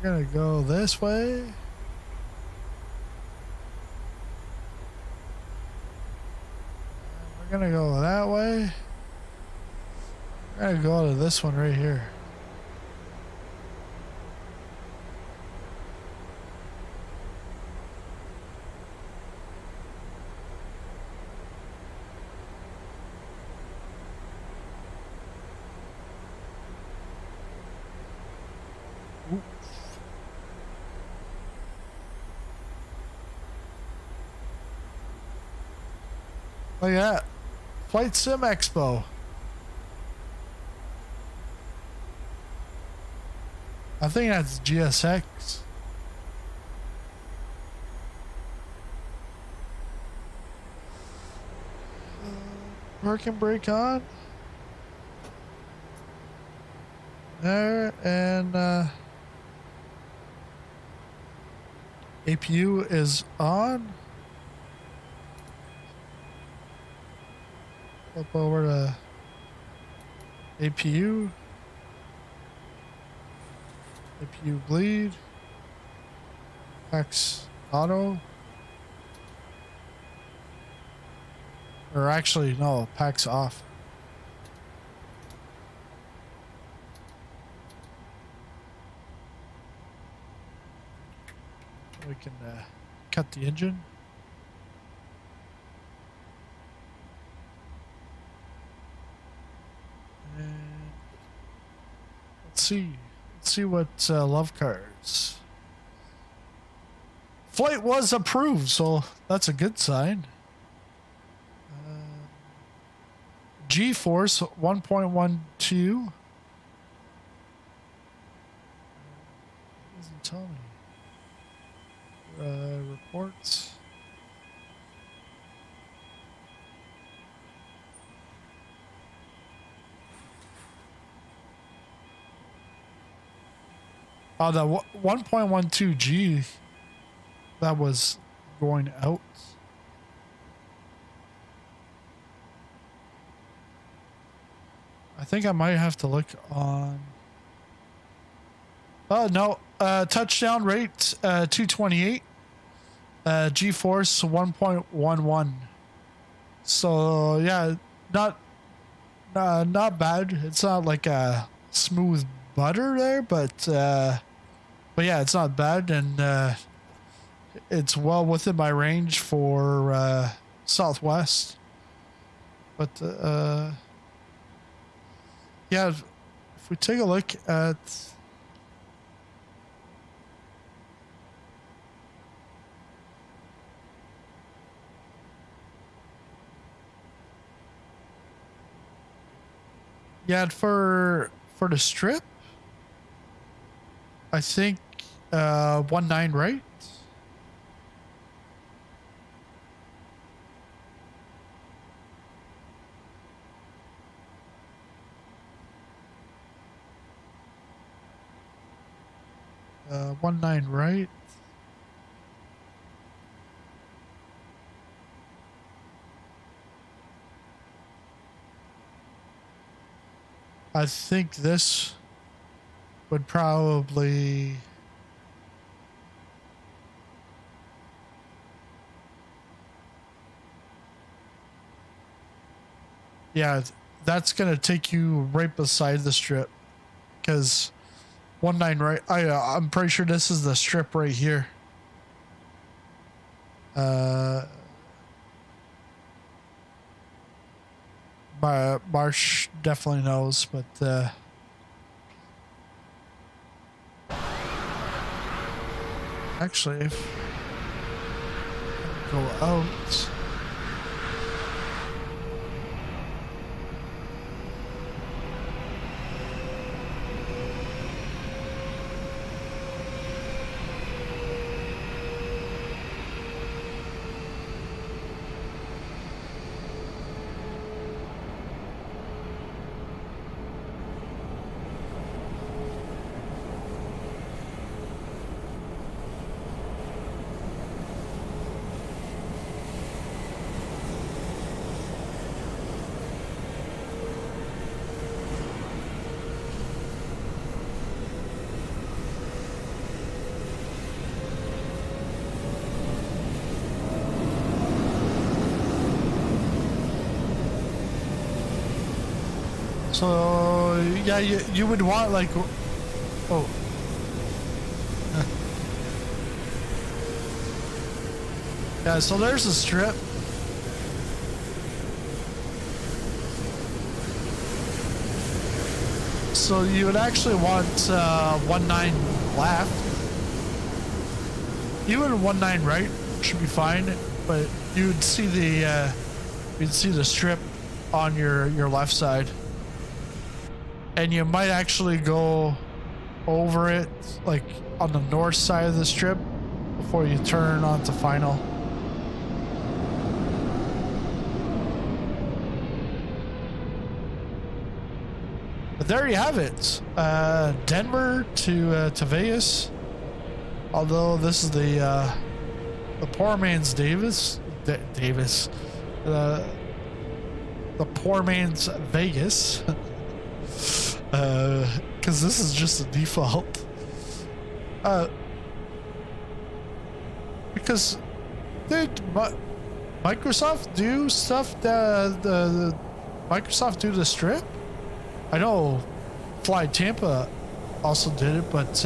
We're gonna go this way. We're gonna go that way. We're gonna go to this one right here. Look at that. Flight Sim Expo. I think that's GSX. Parking brake on. There, and APU is on. Up over to APU. APU bleed. X auto. Or actually, no, PAC's off. We can cut the engine. And let's see what love cards. flight was approved, so that's a good sign. GeForce 1.12. Doesn't tell me. Reports. Oh, the 1.12G that was going out. I think I might have to look on. Oh, no. Touchdown rate 228. GeForce 1.11. So, yeah, not bad. It's not like a smooth butter there, but yeah, it's not bad, and it's well within my range for Southwest. But yeah, if we take a look at for the strip, I think 1.9, right? Uh, 1.9, right? I think this would probably that's gonna take you right beside the strip, because 1.9, right? I'm pretty sure this is the strip right here. Marsh definitely knows, but actually, if I go out. So yeah, you would want like, oh, yeah. So there's a strip. So you would actually want 1.9 left. Even 1.9 right should be fine, but you would see the strip on your left side. And you might actually go over it, like on the north side of the strip, before you turn onto final. But there you have it. Denver to Vegas. Although this is the poor man's Davis. The poor man's Vegas. Because this is just a default. Because did Microsoft do stuff that the Microsoft do the strip? I know Fly Tampa also did it, but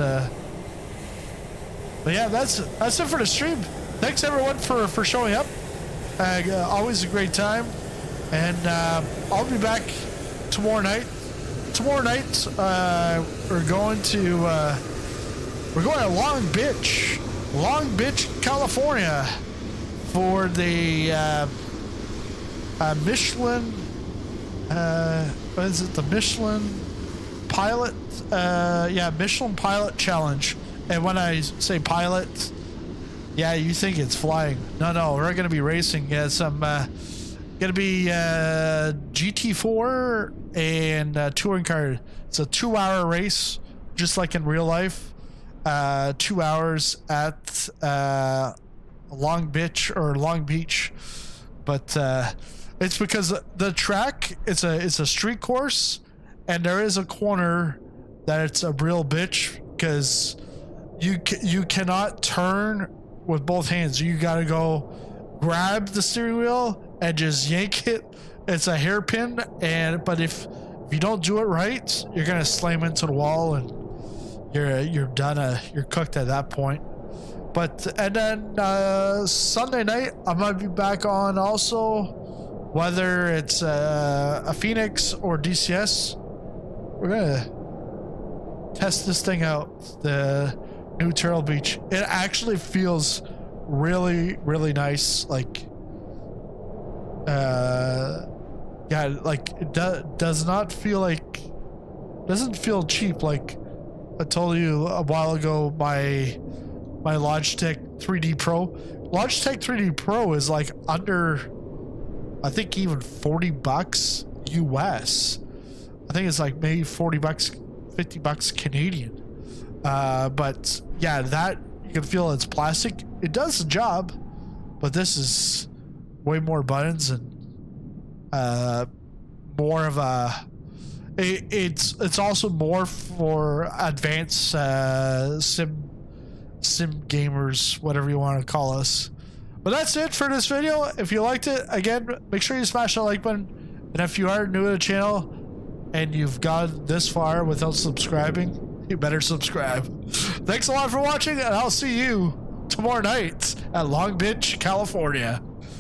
yeah, that's it for the stream. Thanks everyone for showing up. Always a great time, and I'll be back tomorrow night. Tomorrow night, we're going to Long Beach Long Beach, California for the Michelin, what is it? The Michelin Pilot, Michelin Pilot Challenge. And when I say pilot, yeah, you think it's flying. No, we're going to be racing. Yeah, some, going to be GT4 and touring car. It's a 2-hour race, just like in real life. 2 hours at Long Beach, but it's because the track, it's a street course, and there is a corner that it's a real bitch because you cannot turn with both hands. You gotta go grab the steering wheel and just yank it. It's a hairpin, but if you don't do it right, you're gonna slam into the wall and you're done. You're cooked at that point. And then Sunday night I might be back on also, whether it's a Phoenix or DCS. We're gonna test this thing out, the new Turtle Beach. It actually feels really, really nice. Like it does not feel like, doesn't feel cheap. Like I told you a while ago, my Logitech 3D Pro. Logitech 3D Pro is like under, I think, even $40 US. I think it's like maybe $40, $50 Canadian. But yeah, that you can feel it's plastic. It does the job, but this is way more buttons and more of a. It's also more for advanced sim gamers, whatever you want to call us. But that's it for this video. If you liked it, again, make sure you smash that like button. And if you are new to the channel and you've gone this far without subscribing, you better subscribe. Thanks a lot for watching, and I'll see you tomorrow night at Long Beach, California.